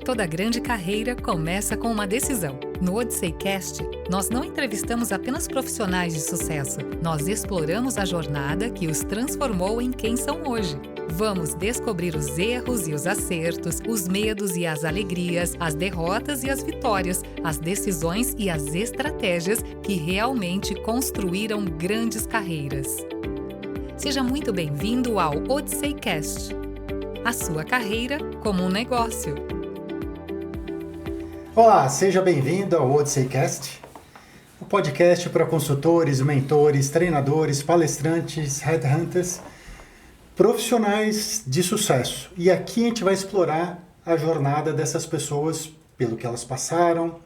Toda grande carreira começa com uma decisão. No OdysseyCast, nós não entrevistamos apenas profissionais de sucesso. Nós exploramos a jornada que os transformou em quem são hoje. Vamos descobrir os erros e os acertos, os medos e as alegrias, as derrotas e as vitórias, as decisões e as estratégias que realmente construíram grandes carreiras. Seja muito bem-vindo ao OdysseyCast. A sua carreira como um negócio. Olá, seja bem-vindo ao OdysseyCast, o podcast para consultores, mentores, treinadores, palestrantes, headhunters, profissionais de sucesso. E aqui a gente vai explorar a jornada dessas pessoas, pelo que elas passaram,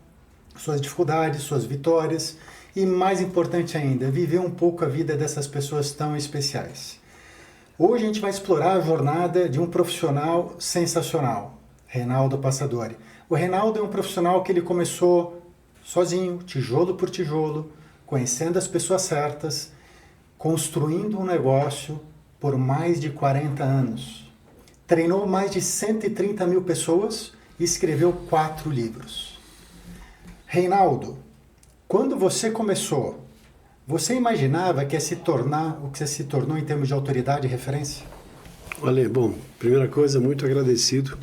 suas dificuldades, suas vitórias e, mais importante ainda, viver um pouco a vida dessas pessoas tão especiais. Hoje a gente vai explorar a jornada de um profissional sensacional, Reinaldo Passadori. O Reinaldo é um profissional que ele começou sozinho, tijolo por tijolo, conhecendo as pessoas certas, construindo um negócio por mais de 40 anos. Treinou mais de 130 mil pessoas e escreveu 4 livros. Reinaldo, quando você começou, você imaginava que ia se tornar o que você se tornou em termos de autoridade e referência? Olha, bom, primeira coisa, muito agradecido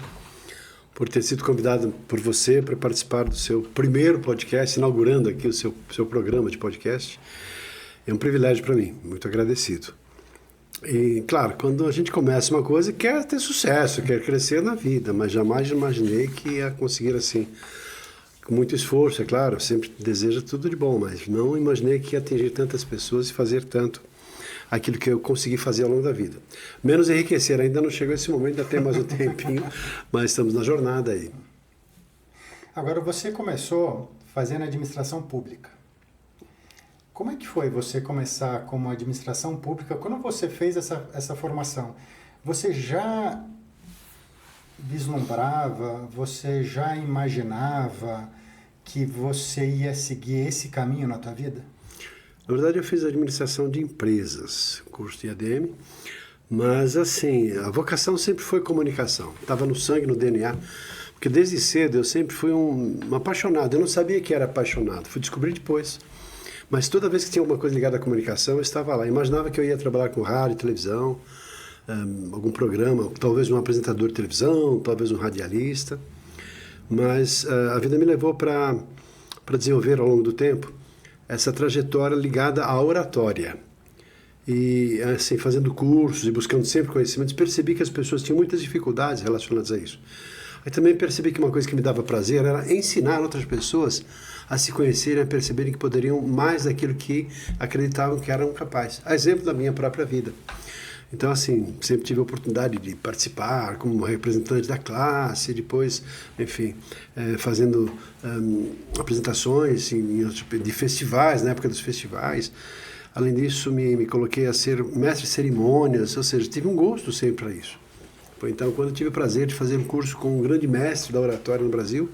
por ter sido convidado por você para participar do seu primeiro podcast, inaugurando aqui o seu programa de podcast. É um privilégio para mim, muito agradecido. E, claro, quando a gente começa uma coisa, quer ter sucesso, quer crescer na vida, mas jamais imaginei que ia conseguir assim, com muito esforço, é claro, sempre deseja tudo de bom, mas não imaginei que ia atingir tantas pessoas e fazer tanto aquilo que eu consegui fazer ao longo da vida. Menos enriquecer, ainda não chegou esse momento, ainda tem mais um tempinho, mas estamos na jornada aí. Agora, você começou fazendo administração pública. Como é que foi você começar como administração pública? Quando você fez essa formação, você já vislumbrava, você já imaginava que você ia seguir esse caminho na tua vida? Na verdade, eu fiz administração de empresas, curso de ADM, mas assim, a vocação sempre foi comunicação, estava no sangue, no DNA, porque desde cedo eu sempre fui um apaixonado, eu não sabia que era apaixonado, fui descobrir depois, mas toda vez que tinha alguma coisa ligada à comunicação, eu estava lá, imaginava que eu ia trabalhar com rádio, televisão, algum programa, talvez um apresentador de televisão, talvez um radialista, mas a vida me levou para desenvolver ao longo do tempo essa trajetória ligada à oratória. E, assim, fazendo cursos e buscando sempre conhecimentos, percebi que as pessoas tinham muitas dificuldades relacionadas a isso. Aí também percebi que uma coisa que me dava prazer era ensinar outras pessoas a se conhecerem, a perceberem que poderiam mais daquilo que acreditavam que eram capazes. A exemplo da minha própria vida. Então, assim, sempre tive a oportunidade de participar como representante da classe, depois, enfim, fazendo apresentações de festivais, na época dos festivais. Além disso, me coloquei a ser mestre de cerimônias, ou seja, tive um gosto sempre para isso. Então, quando eu tive o prazer de fazer um curso com um grande mestre da oratória no Brasil,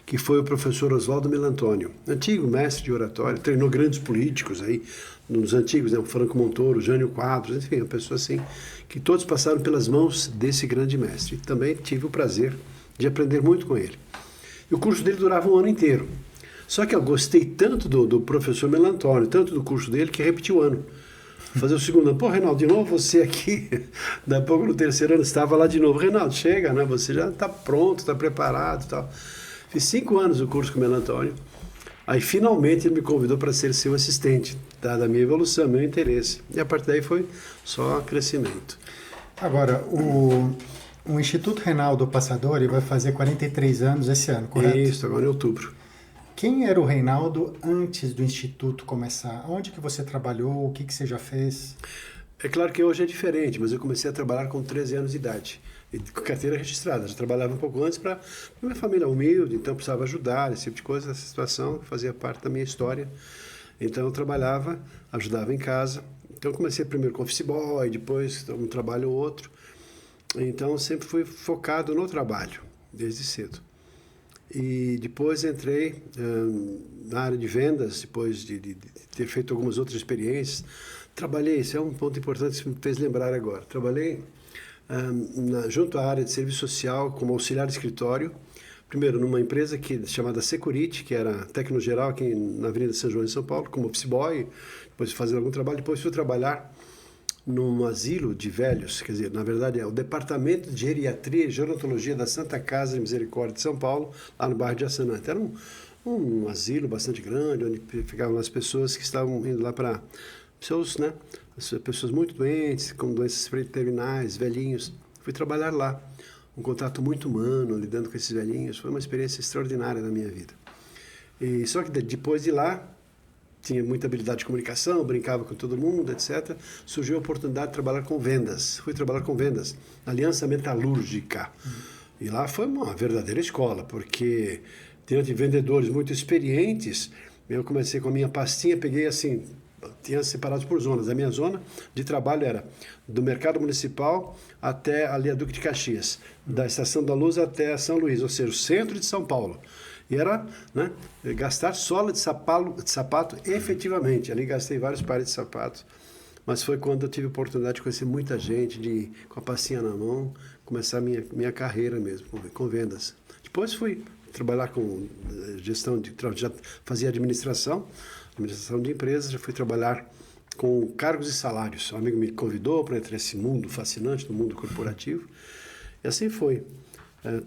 que foi o professor Oswaldo Melantônio, antigo mestre de oratória, treinou grandes políticos aí, nos antigos, né, o Franco Montoro, Jânio Quadros, enfim, uma pessoa assim, que todos passaram pelas mãos desse grande mestre. E também tive o prazer de aprender muito com ele. E o curso dele durava um ano inteiro. Só que eu gostei tanto do professor Melantônio, tanto do curso dele, que repeti o ano. Fazer o segundo ano. Pô, Reinaldo, de novo você aqui. Daí a pouco no terceiro ano estava lá de novo. Reinaldo, chega, né? Você já está pronto, está preparado e tal. Fiz 5 anos o curso com o Melantônio. Aí, finalmente, ele me convidou para ser seu assistente, dada a minha evolução, meu interesse. E a partir daí foi só crescimento. Agora, o Instituto Reinaldo Passadori vai fazer 43 anos esse ano, correto? Isso, agora em outubro. Quem era o Reinaldo antes do Instituto começar? Onde que você trabalhou? O que você já fez? É claro que hoje é diferente, mas eu comecei a trabalhar com 13 anos de idade. E com carteira registrada. Já trabalhava um pouco antes para minha família humilde, então precisava ajudar, esse tipo de coisa, essa situação fazia parte da minha história. Então eu trabalhava, ajudava em casa. Então eu comecei primeiro com office boy, depois um trabalho ou outro. Então sempre fui focado no trabalho, desde cedo. E depois entrei na área de vendas, depois de ter feito algumas outras experiências. Trabalhei, isso é um ponto importante que me fez lembrar agora. Trabalhei junto à área de serviço social como auxiliar de escritório, primeiro numa empresa chamada Security, que era Tecnogeral, aqui na Avenida São João, em São Paulo, como office boy, depois fazendo algum trabalho, depois fui trabalhar num asilo de velhos, quer dizer, na verdade é o Departamento de Geriatria e Gerontologia da Santa Casa de Misericórdia de São Paulo, lá no bairro de Assanante. Era um asilo bastante grande, onde ficavam as pessoas que estavam indo lá para seus, né, as pessoas muito doentes, com doenças terminais, velhinhos. Fui trabalhar lá, um contato muito humano, lidando com esses velhinhos. Foi uma experiência extraordinária na minha vida. E só que depois de lá, tinha muita habilidade de comunicação, brincava com todo mundo, etc. Surgiu a oportunidade de trabalhar com vendas. Fui trabalhar com vendas na Aliança Metalúrgica. E lá foi uma verdadeira escola, porque diante de vendedores muito experientes, eu comecei com a minha pastinha, peguei assim, tinha separados por zonas. A minha zona de trabalho era do Mercado Municipal até ali a Duque de Caxias, da Estação da Luz até São Luís, ou seja, o centro de São Paulo. E era, né, gastar sola de sapato efetivamente. Ali gastei vários pares de sapatos, mas foi quando eu tive a oportunidade de conhecer muita gente, de com a pastinha na mão, começar a minha carreira mesmo, com vendas. Depois fui trabalhar com gestão, já fazia administração de empresas, já fui trabalhar com cargos e salários. Um amigo me convidou para entrar nesse mundo fascinante, no mundo corporativo, e assim foi.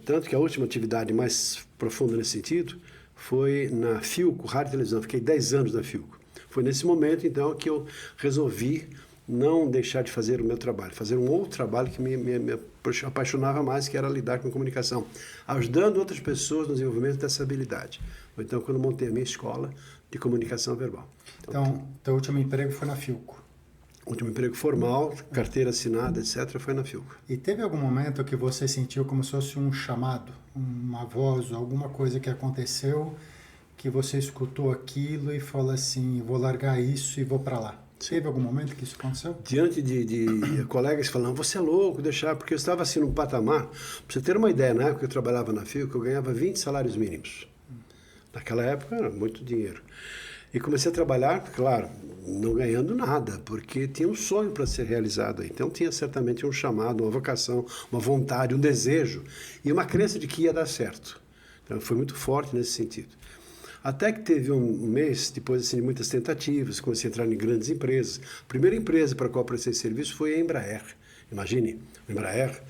Tanto que a última atividade mais profunda nesse sentido foi na Philco, Rádio e Televisão. Fiquei 10 anos na Philco. Foi nesse momento, então, que eu resolvi não deixar de fazer o meu trabalho, fazer um outro trabalho que me apaixonava mais, que era lidar com comunicação, ajudando outras pessoas no desenvolvimento dessa habilidade. Então, quando montei a minha escola de comunicação verbal. Então, teu último emprego foi na Philco? O último emprego formal, carteira assinada, etc., foi na Philco. E teve algum momento que você sentiu como se fosse um chamado, uma voz, alguma coisa que aconteceu, que você escutou aquilo e falou assim, vou largar isso e vou para lá? Sim. Teve algum momento que isso aconteceu? Diante de colegas falando, você é louco, deixar, porque eu estava assim num patamar, para você ter uma ideia, na época que eu trabalhava na Philco, eu ganhava 20 salários mínimos. Naquela época era muito dinheiro. E comecei a trabalhar, claro, não ganhando nada, porque tinha um sonho para ser realizado aí. Então tinha certamente um chamado, uma vocação, uma vontade, um desejo e uma crença de que ia dar certo. Então foi muito forte nesse sentido. Até que teve um mês, depois assim, de muitas tentativas, comecei a entrar em grandes empresas. A primeira empresa para a qual prestei serviço foi a Embraer. Imagine, a Embraer,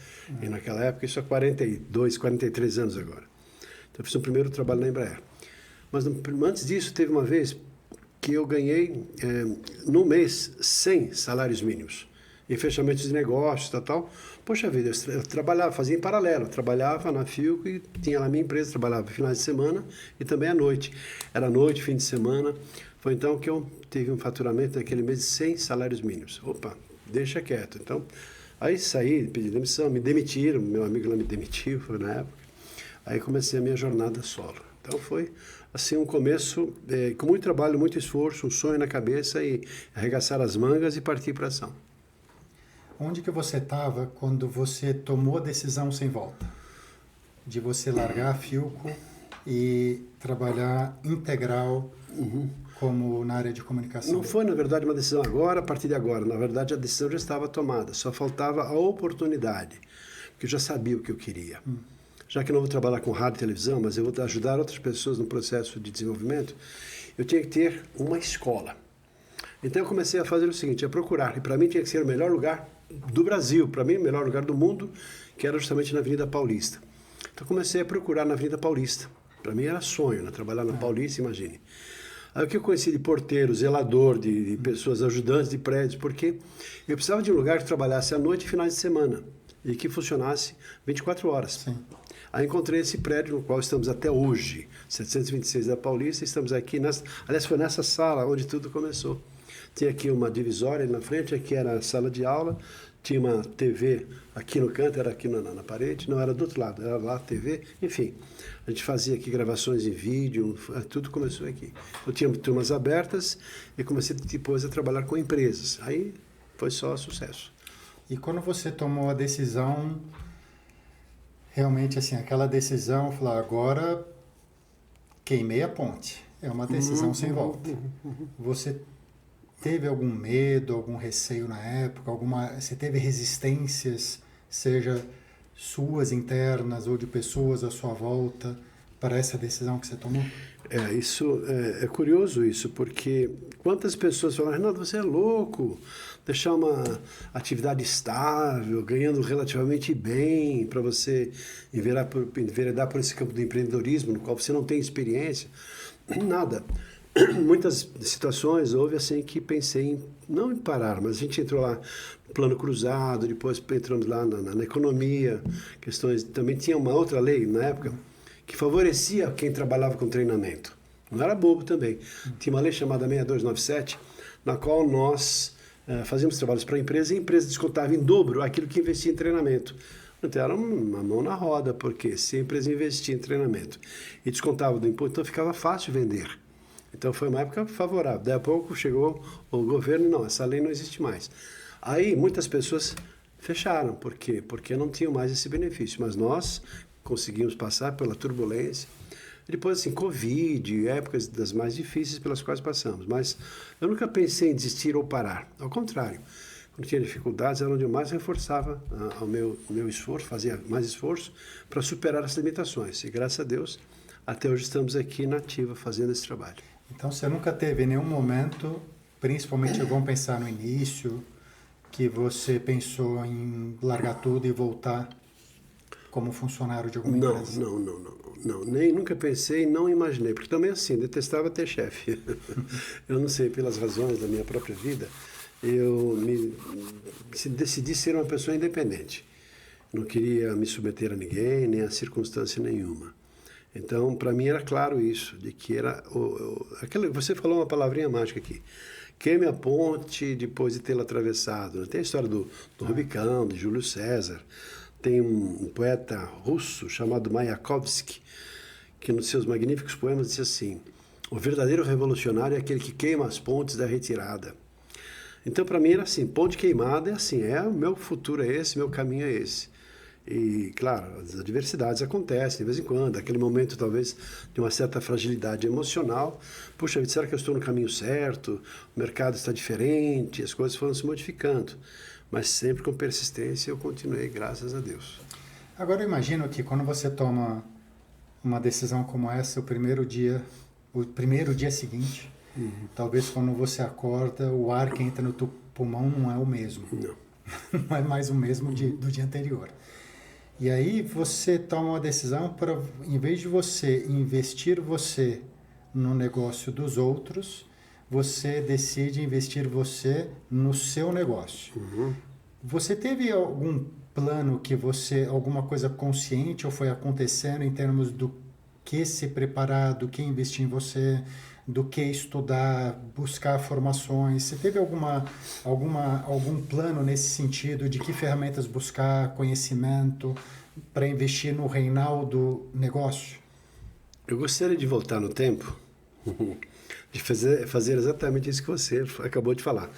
e naquela época, isso há 42, 43 anos agora. Então eu fiz o primeiro trabalho na Embraer. Mas antes disso, teve uma vez que eu ganhei, no mês, 100 salários mínimos. Em fechamentos de negócios, tal. Poxa vida, eu trabalhava, fazia em paralelo. Eu trabalhava na Philco e tinha lá a minha empresa, trabalhava finais de semana e também à noite. Era noite, fim de semana. Foi então que eu tive um faturamento naquele mês de 100 salários mínimos. Opa, deixa quieto. Então, aí saí, pedi demissão, me demitiram, meu amigo lá me demitiu, foi na época. Aí comecei a minha jornada solo. Então foi assim um começo com muito trabalho, muito esforço, um sonho na cabeça e arregaçar as mangas e partir para ação. Onde que você estava quando você tomou a decisão sem volta? De você largar a Philco e trabalhar integral como na área de comunicação? Não foi, na verdade, uma decisão agora, a partir de agora. Na verdade, a decisão já estava tomada. Só faltava a oportunidade, porque eu já sabia o que eu queria. Já que eu não vou trabalhar com rádio e televisão, mas eu vou ajudar outras pessoas no processo de desenvolvimento, eu tinha que ter uma escola. Então eu comecei a fazer o seguinte, a procurar, e para mim tinha que ser o melhor lugar do Brasil, para mim o melhor lugar do mundo, que era justamente na Avenida Paulista. Então comecei a procurar na Avenida Paulista. Para mim era sonho, né? Trabalhar na Paulista, imagine. Aí o que eu conheci de porteiro, zelador, de pessoas ajudantes de prédios, porque eu precisava de um lugar que trabalhasse à noite e finais de semana, e que funcionasse 24 horas. Sim. Aí encontrei esse prédio no qual estamos até hoje, 726 da Paulista, estamos aqui, aliás foi nessa sala onde tudo começou. Tinha aqui uma divisória na frente, aqui era a sala de aula, tinha uma TV aqui no canto, era aqui na parede, não, era do outro lado, era lá a TV, enfim. A gente fazia aqui gravações em vídeo, tudo começou aqui. Eu tinha turmas abertas e comecei depois a trabalhar com empresas. Aí foi só sucesso. E quando você tomou a decisão, realmente assim, aquela decisão, falar, agora queimei a ponte, é uma decisão sem volta. Você teve algum medo, algum receio na época? Você teve resistências, seja suas internas ou de pessoas à sua volta, para essa decisão que você tomou? Isso é curioso isso, porque quantas pessoas falam, Renato, você é louco, deixar uma atividade estável, ganhando relativamente bem, para você enveredar por esse campo do empreendedorismo, no qual você não tem experiência. Nada. Muitas situações houve assim que pensei não em parar, mas a gente entrou lá no plano cruzado, depois entramos lá na economia, questões, também tinha uma outra lei na época, que favorecia quem trabalhava com treinamento. Não era bobo também. Tinha uma lei chamada 6297, na qual nós fazíamos trabalhos para a empresa e a empresa descontava em dobro aquilo que investia em treinamento. Então era uma mão na roda, porque se a empresa investia em treinamento e descontava do imposto, então ficava fácil vender. Então foi uma época favorável. Daí a pouco chegou o governo e não, essa lei não existe mais. Aí muitas pessoas fecharam. Por quê? Porque não tinham mais esse benefício. Mas nós conseguimos passar pela turbulência. E depois, assim, Covid, épocas das mais difíceis pelas quais passamos. Mas eu nunca pensei em desistir ou parar. Ao contrário, quando tinha dificuldades, era onde eu mais reforçava o meu esforço, fazia mais esforço para superar as limitações. E graças a Deus, até hoje estamos aqui na ativa fazendo esse trabalho. Então você nunca teve nenhum momento, principalmente vamos pensar no início, que você pensou em largar tudo e voltar como funcionário de alguma empresa? Não, nem nunca pensei, não imaginei, porque também assim, detestava ter chefe. Eu não sei, pelas razões da minha própria vida, eu decidi ser uma pessoa independente. Não queria me submeter a ninguém, nem a circunstância nenhuma. Então, para mim era claro isso, de que era... você falou uma palavrinha mágica aqui. Queime a ponte depois de tê-la atravessado. Tem a história do Rubicão, de Júlio César. Tem um poeta russo chamado Mayakovsky, que nos seus magníficos poemas disse assim: o verdadeiro revolucionário é aquele que queima as pontes da retirada. Então, para mim era assim, ponte queimada é assim, o meu futuro é esse, meu caminho é esse. E, claro, as adversidades acontecem de vez em quando, aquele momento talvez de uma certa fragilidade emocional. Puxa, será que eu estou no caminho certo? O mercado está diferente, as coisas foram se modificando. Mas sempre com persistência eu continuei, graças a Deus. Agora eu imagino que quando você toma uma decisão como essa, o primeiro dia seguinte, talvez quando você acorda, o ar que entra no teu pulmão não é o mesmo. Não. Não é mais o mesmo do dia anterior. E aí você toma uma decisão para, em vez de você investir você no negócio dos outros, você decide investir você no seu negócio. Você teve algum plano alguma coisa consciente ou foi acontecendo em termos do que se preparar, do que investir em você, do que estudar, buscar formações? Você teve algum plano nesse sentido de que ferramentas buscar, conhecimento, para investir no Reinaldo negócio? Eu gostaria de voltar no tempo, de fazer exatamente isso que você acabou de falar.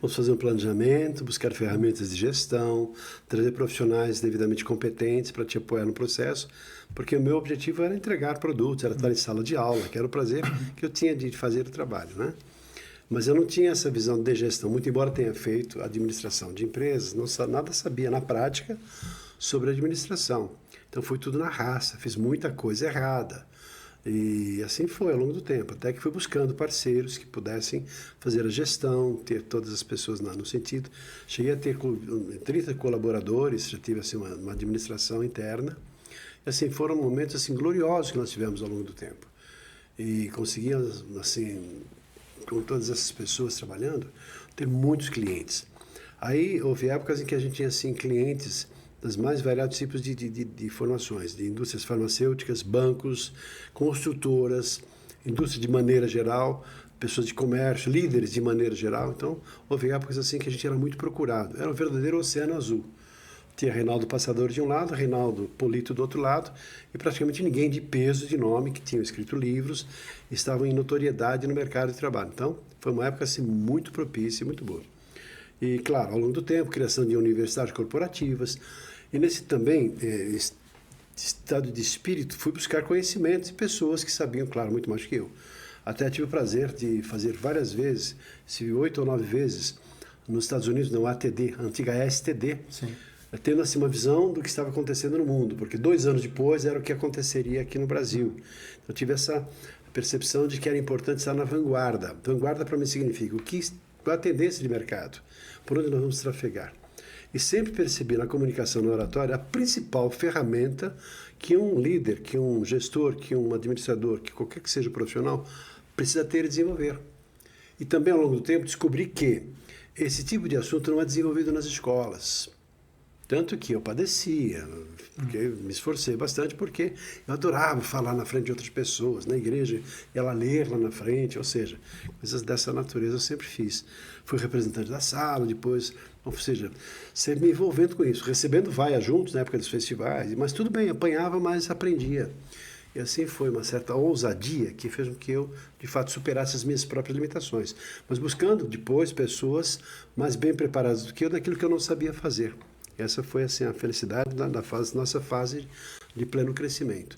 Vamos fazer um planejamento, buscar ferramentas de gestão, trazer profissionais devidamente competentes para te apoiar no processo, porque o meu objetivo era entregar produtos, era estar em sala de aula, que era o prazer que eu tinha de fazer o trabalho, né? Mas eu não tinha essa visão de gestão, muito embora tenha feito administração de empresas, nada sabia na prática sobre administração. Então foi tudo na raça, fiz muita coisa errada. E assim foi ao longo do tempo, até que fui buscando parceiros que pudessem fazer a gestão, ter todas as pessoas no sentido. Cheguei a ter 30 colaboradores, já tive assim, uma administração interna. E assim, foram momentos assim, gloriosos que nós tivemos ao longo do tempo. E conseguimos, assim, com todas essas pessoas trabalhando, ter muitos clientes. Aí houve épocas em que a gente tinha assim, clientes dos mais variados tipos de formações, de indústrias farmacêuticas, bancos, construtoras, indústria de maneira geral, pessoas de comércio, líderes de maneira geral. Então, houve épocas assim que a gente era muito procurado. Era um verdadeiro oceano azul. Tinha Reinaldo Passador de um lado, Reinaldo Polito do outro lado, e praticamente ninguém de peso, de nome, que tinham escrito livros, estavam em notoriedade no mercado de trabalho. Então, foi uma época assim, muito propícia e muito boa. E, claro, ao longo do tempo, criação de universidades corporativas. E nesse também estado de espírito, fui buscar conhecimentos e pessoas que sabiam, claro, muito mais que eu. Até tive o prazer de fazer várias vezes, 8 ou 9 vezes, nos Estados Unidos, na ATD, a antiga STD. Sim. tendo assim uma visão do que estava acontecendo no mundo, porque 2 anos depois era o que aconteceria aqui no Brasil. Então, eu tive essa percepção de que era importante estar na vanguarda. Vanguarda para mim significa qual a tendência de mercado, por onde nós vamos trafegar. E sempre percebi na comunicação, no oratório, a principal ferramenta que um líder, que um gestor, que um administrador, que qualquer que seja o profissional, precisa ter e desenvolver. E também, ao longo do tempo, descobri que esse tipo de assunto não é desenvolvido nas escolas. Tanto que eu padecia, porque eu me esforcei bastante, porque eu adorava falar na frente de outras pessoas, na igreja, ela ler lá na frente, ou seja, coisas dessa natureza eu sempre fiz. Fui representante da sala, depois, ou seja, sempre me envolvendo com isso, recebendo vaia juntos na época dos festivais, mas tudo bem, apanhava, mas aprendia. E assim foi uma certa ousadia que fez com que eu, de fato, superasse as minhas próprias limitações, mas buscando depois pessoas mais bem preparadas do que eu naquilo que eu não sabia fazer. Essa foi assim, a felicidade da nossa fase de pleno crescimento.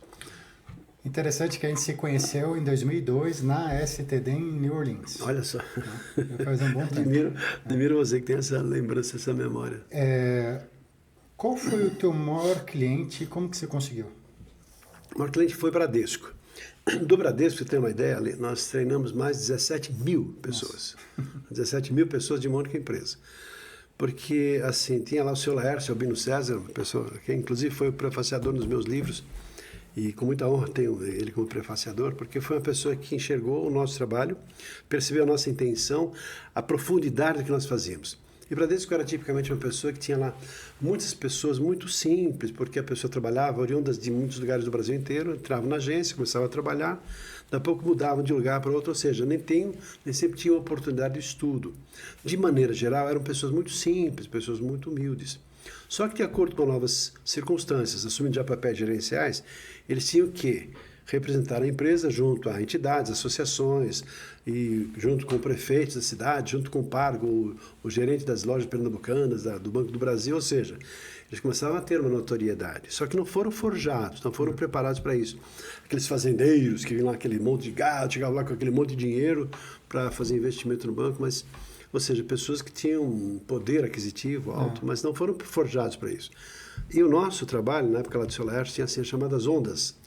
Interessante que a gente se conheceu em 2002 na STD em New Orleans. Olha só. Faz um bom tempo. Admiro você que tem essa lembrança, essa memória. Qual foi o teu maior cliente e como que você conseguiu? O maior cliente foi Bradesco. Do Bradesco, para você ter uma ideia, nós treinamos mais de 17 mil pessoas. 17 mil pessoas de uma única empresa. Porque, assim, tinha lá o seu Laércio Albino César, uma pessoa que inclusive foi o prefaciador nos meus livros, e com muita honra tenho ele como prefaciador, porque foi uma pessoa que enxergou o nosso trabalho, percebeu a nossa intenção, a profundidade do que nós fazíamos. E Bradesco era tipicamente uma pessoa que tinha lá muitas pessoas muito simples, porque a pessoa trabalhava oriundas de muitos lugares do Brasil inteiro, entrava na agência, começava a trabalhar, daqui a pouco mudavam de lugar para outro, ou seja, nem sempre tinham oportunidade de estudo. De maneira geral, eram pessoas muito simples, pessoas muito humildes. Só que, de acordo com novas circunstâncias, assumindo já papéis gerenciais, eles tinham que representar a empresa junto a entidades, associações, e junto com o prefeito da cidade, junto com o Pargo, o gerente das lojas pernambucanas, do Banco do Brasil, ou seja, eles começavam a ter uma notoriedade. Só que não foram forjados, não foram preparados para isso. Aqueles fazendeiros que vinham lá aquele monte de gado, chegavam lá com aquele monte de dinheiro para fazer investimento no banco, mas, ou seja, pessoas que tinham um poder aquisitivo alto, mas não foram forjados para isso. E o nosso trabalho, na época lá do seu Laércio, tinha assim as chamadas ondas.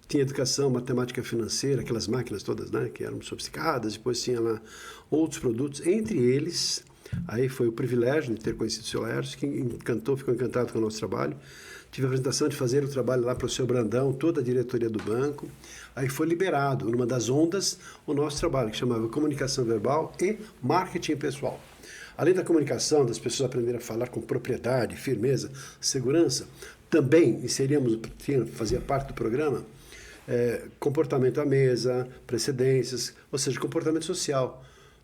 Tinha educação, matemática financeira, aquelas máquinas todas, né, que eram sofisticadas, depois tinha lá outros produtos, entre eles, aí foi o privilégio de ter conhecido o seu Laércio, que ficou encantado com o nosso trabalho. Tive a apresentação de fazer o trabalho lá para o seu Brandão, toda a diretoria do banco. Aí foi liberado, numa das ondas, o nosso trabalho, que chamava Comunicação Verbal e Marketing Pessoal. Além da comunicação, das pessoas aprenderem a falar com propriedade, firmeza, segurança, também fazia parte do programa, comportamento à mesa, precedências, ou seja, comportamento social.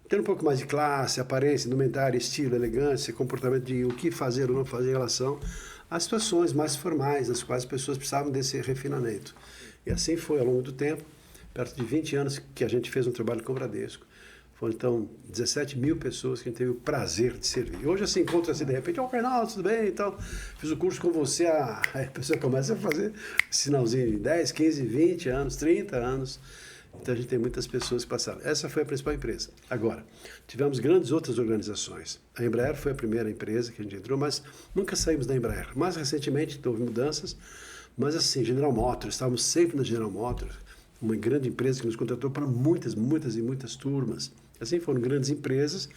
Ter um pouco mais de classe, aparência, indumentária, estilo, elegância, comportamento de o que fazer ou não fazer em relação às situações mais formais, nas quais as pessoas precisavam desse refinamento. E assim foi ao longo do tempo, perto de 20 anos que a gente fez um trabalho com o Bradesco. Foram, então, 17 mil pessoas que a gente teve o prazer de servir. Hoje, assim, encontra-se de repente, Fernando, tudo bem? Então, fiz o curso com você, aí a pessoa começa a fazer sinalzinho de 10, 15, 20 anos, 30 anos. Então, a gente tem muitas pessoas que passaram. Essa foi a principal empresa. Agora, tivemos grandes outras organizações. A Embraer foi a primeira empresa que a gente entrou, mas nunca saímos da Embraer. Mais recentemente, houve mudanças, mas assim, General Motors, estávamos sempre na General Motors, uma grande empresa que nos contratou para muitas e muitas turmas. Assim, foram grandes empresas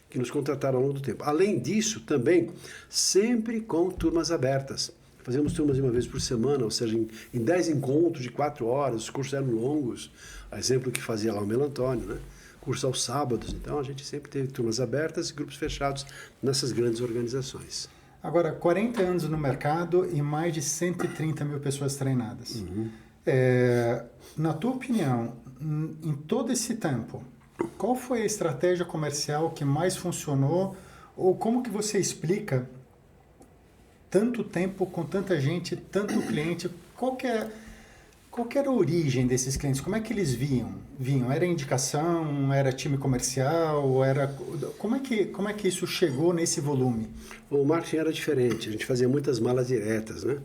que nos contrataram ao longo do tempo. Além disso, também, sempre com turmas abertas. Fazíamos turmas de uma vez por semana, ou seja, em 10 encontros de 4 horas, os cursos eram longos, a exemplo que fazia lá o Melantônio, né? Curso aos sábados. Então, a gente sempre teve turmas abertas e grupos fechados nessas grandes organizações. Agora, 40 anos no mercado e mais de 130 mil pessoas treinadas. Uhum. Na tua opinião, em todo esse tempo, qual foi a estratégia comercial que mais funcionou? Ou como que você explica tanto tempo com tanta gente, tanto cliente? Qual que era a origem desses clientes? Como é que eles vinham? Era indicação? Era time comercial? Como é que isso chegou nesse volume? O marketing era diferente. A gente fazia muitas malas diretas, né?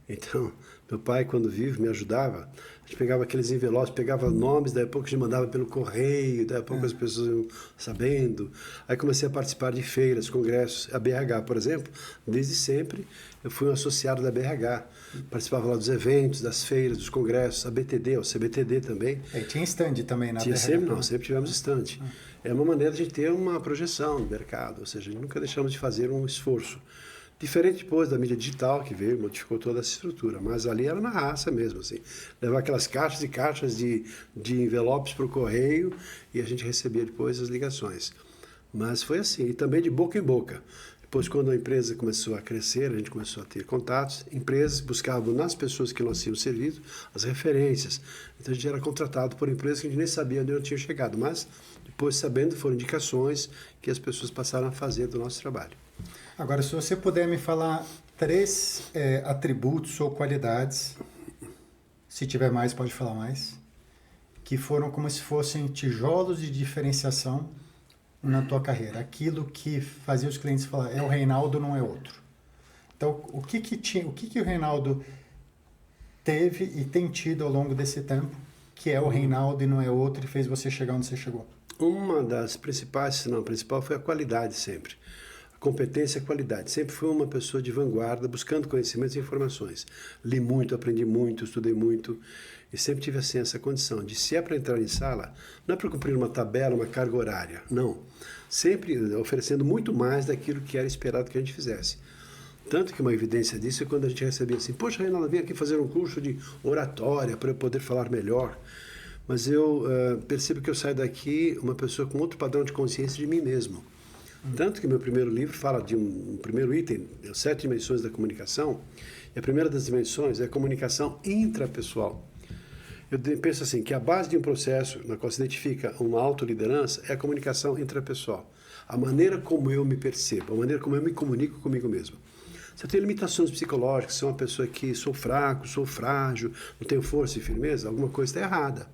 Então, meu pai, quando vivo, me ajudava. A gente pegava aqueles envelopes, pegava nomes, daí a pouco a gente mandava pelo correio, daí a pouco as pessoas iam sabendo. Aí comecei a participar de feiras, congressos. A BRH, por exemplo, desde sempre eu fui um associado da BRH. Participava lá dos eventos, das feiras, dos congressos, a BTD, o CBTD também. Tinha stand também na BRH? Sempre tivemos stand. É uma maneira de a gente ter uma projeção no mercado, ou seja, nunca deixamos de fazer um esforço. Diferente depois da mídia digital que veio, modificou toda essa estrutura, mas ali era na raça mesmo, assim. Levar aquelas caixas e caixas de envelopes para o correio e a gente recebia depois as ligações. Mas foi assim, e também de boca em boca. Depois, quando a empresa começou a crescer, a gente começou a ter contatos, empresas buscavam nas pessoas que nós tínhamos servido as referências. Então a gente era contratado por empresas que a gente nem sabia onde eu tinha chegado, mas depois, sabendo, foram indicações que as pessoas passaram a fazer do nosso trabalho. Agora, se você puder me falar 3 atributos ou qualidades, se tiver mais, pode falar mais, que foram como se fossem tijolos de diferenciação na tua carreira. Aquilo que fazia os clientes falar, é o Reinaldo, não é outro. Então, o que o Reinaldo teve e tem tido ao longo desse tempo, que é o Reinaldo e não é outro, e fez você chegar onde você chegou? Uma das principais, se não a principal, foi a qualidade sempre. Competência e qualidade. Sempre fui uma pessoa de vanguarda, buscando conhecimentos e informações. Li muito, aprendi muito, estudei muito e sempre tive assim essa condição de, se é para entrar em sala, não é para cumprir uma tabela, uma carga horária, não. Sempre oferecendo muito mais daquilo que era esperado que a gente fizesse. Tanto que uma evidência disso é quando a gente recebia assim, poxa, Reinaldo, vem aqui fazer um curso de oratória para eu poder falar melhor. Mas eu percebo que eu saio daqui uma pessoa com outro padrão de consciência de mim mesmo. Tanto que meu primeiro livro fala de um primeiro item, 7 dimensões da comunicação, e a primeira das dimensões é a comunicação intrapessoal. Eu penso assim, que a base de um processo na qual se identifica uma autoliderança é a comunicação intrapessoal. A maneira como eu me percebo, a maneira como eu me comunico comigo mesmo. Se eu tenho limitações psicológicas, se sou uma pessoa que sou fraco, sou frágil, não tenho força e firmeza, alguma coisa está errada.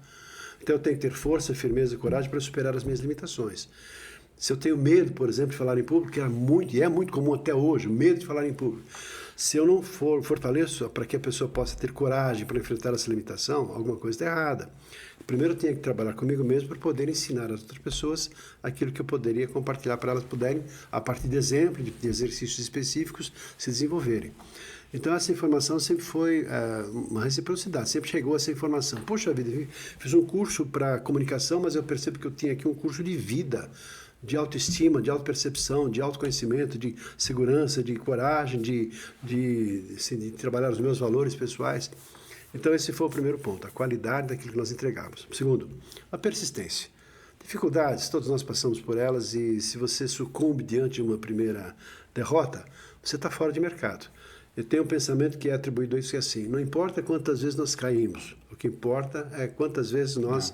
Então eu tenho que ter força, firmeza e coragem para superar as minhas limitações. Se eu tenho medo, por exemplo, de falar em público, que é muito comum até hoje, o medo de falar em público. Se eu não fortaleço para que a pessoa possa ter coragem para enfrentar essa limitação, alguma coisa está errada. Primeiro eu tenho que trabalhar comigo mesmo para poder ensinar as outras pessoas aquilo que eu poderia compartilhar para elas poderem, a partir de exemplo, de exercícios específicos, se desenvolverem. Então essa informação sempre foi uma reciprocidade, sempre chegou essa informação. Poxa vida, fiz um curso para comunicação, mas eu percebo que eu tinha aqui um curso de vida, de autoestima, de autopercepção, de autoconhecimento, de segurança, de coragem, de trabalhar os meus valores pessoais. Então esse foi o primeiro ponto, a qualidade daquilo que nós entregamos. Segundo, a persistência. Dificuldades, todos nós passamos por elas, e se você sucumbe diante de uma primeira derrota, você está fora de mercado. Eu tenho um pensamento que é atribuído a isso, que é assim, não importa quantas vezes nós caímos, o que importa é quantas vezes nós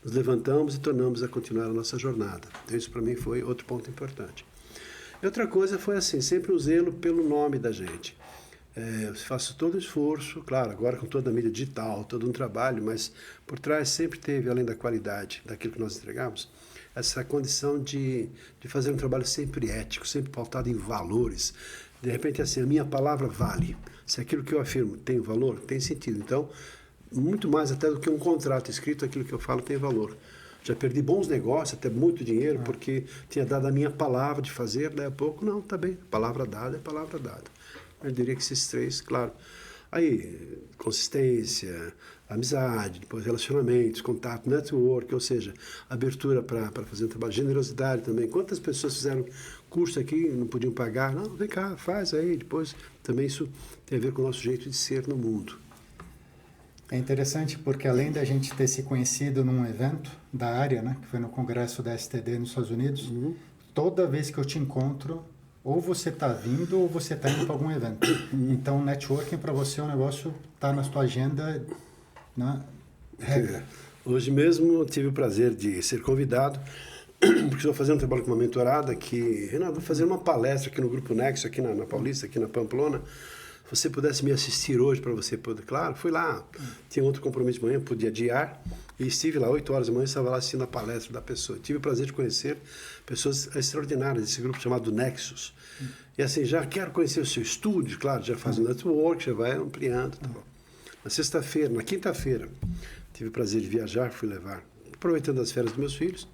nos levantamos e tornamos a continuar a nossa jornada. Então isso para mim foi outro ponto importante. E outra coisa foi assim, sempre o zelo pelo nome da gente. Eu faço todo o esforço, claro, agora com toda a mídia digital, todo um trabalho, mas por trás sempre teve, além da qualidade daquilo que nós entregamos, essa condição de fazer um trabalho sempre ético, sempre pautado em valores. De repente, assim, a minha palavra vale. Se aquilo que eu afirmo tem valor, tem sentido. Então, muito mais até do que um contrato escrito, aquilo que eu falo tem valor. Já perdi bons negócios, até muito dinheiro, porque tinha dado a minha palavra de fazer, daí a pouco, não, tá bem, palavra dada é palavra dada. Eu diria que esses 3, claro. Aí, consistência, amizade, depois relacionamentos, contato, network, ou seja, abertura para fazer um trabalho, generosidade também. Quantas pessoas fizeram curso aqui, não podiam pagar? Não, vem cá, faz aí, depois. Também isso tem a ver com o nosso jeito de ser no mundo. É interessante porque além da gente ter se conhecido num evento da área, né, que foi no congresso da STD nos Estados Unidos, toda vez que eu te encontro, ou você está vindo ou você está indo para algum evento. Então, networking para você é um negócio está na sua agenda, né, regra. Hoje mesmo eu tive o prazer de ser convidado, porque estou fazendo um trabalho com uma mentorada que, Renato, vou fazer uma palestra aqui no Grupo Nexo, aqui na Paulista, aqui na Pamplona. Se você pudesse me assistir hoje para você poder... Claro, fui lá, tinha outro compromisso de manhã, podia adiar, E estive lá 8 horas da manhã, estava lá assistindo a palestra da pessoa. Tive o prazer de conhecer pessoas extraordinárias, esse grupo chamado Nexus. E assim, já quero conhecer o seu estúdio, claro, já faz um network, já vai ampliando. Tá bom. Na sexta-feira, na quinta-feira, tive o prazer de viajar, fui levar, aproveitando as férias dos meus filhos,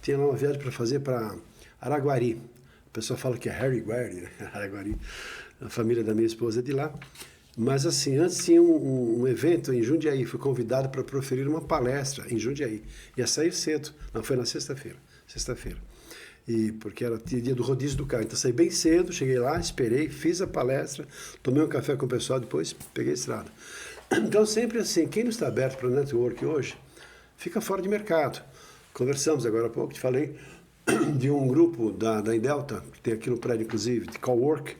tinha lá uma viagem para fazer para Araguari. O pessoal fala que é Harry-Guari, né? Araguari, a família da minha esposa é de lá. Mas assim, antes tinha um evento em Jundiaí, fui convidado para proferir uma palestra em Jundiaí. Ia sair cedo, não, foi na sexta-feira, e porque era dia do rodízio do carro. Então saí bem cedo, cheguei lá, esperei, fiz a palestra, tomei um café com o pessoal, depois peguei a estrada. Então sempre assim, quem não está aberto para o network hoje, fica fora de mercado. Conversamos agora há pouco, te falei de um grupo da Indelta, que tem aqui no prédio inclusive, de Cowork,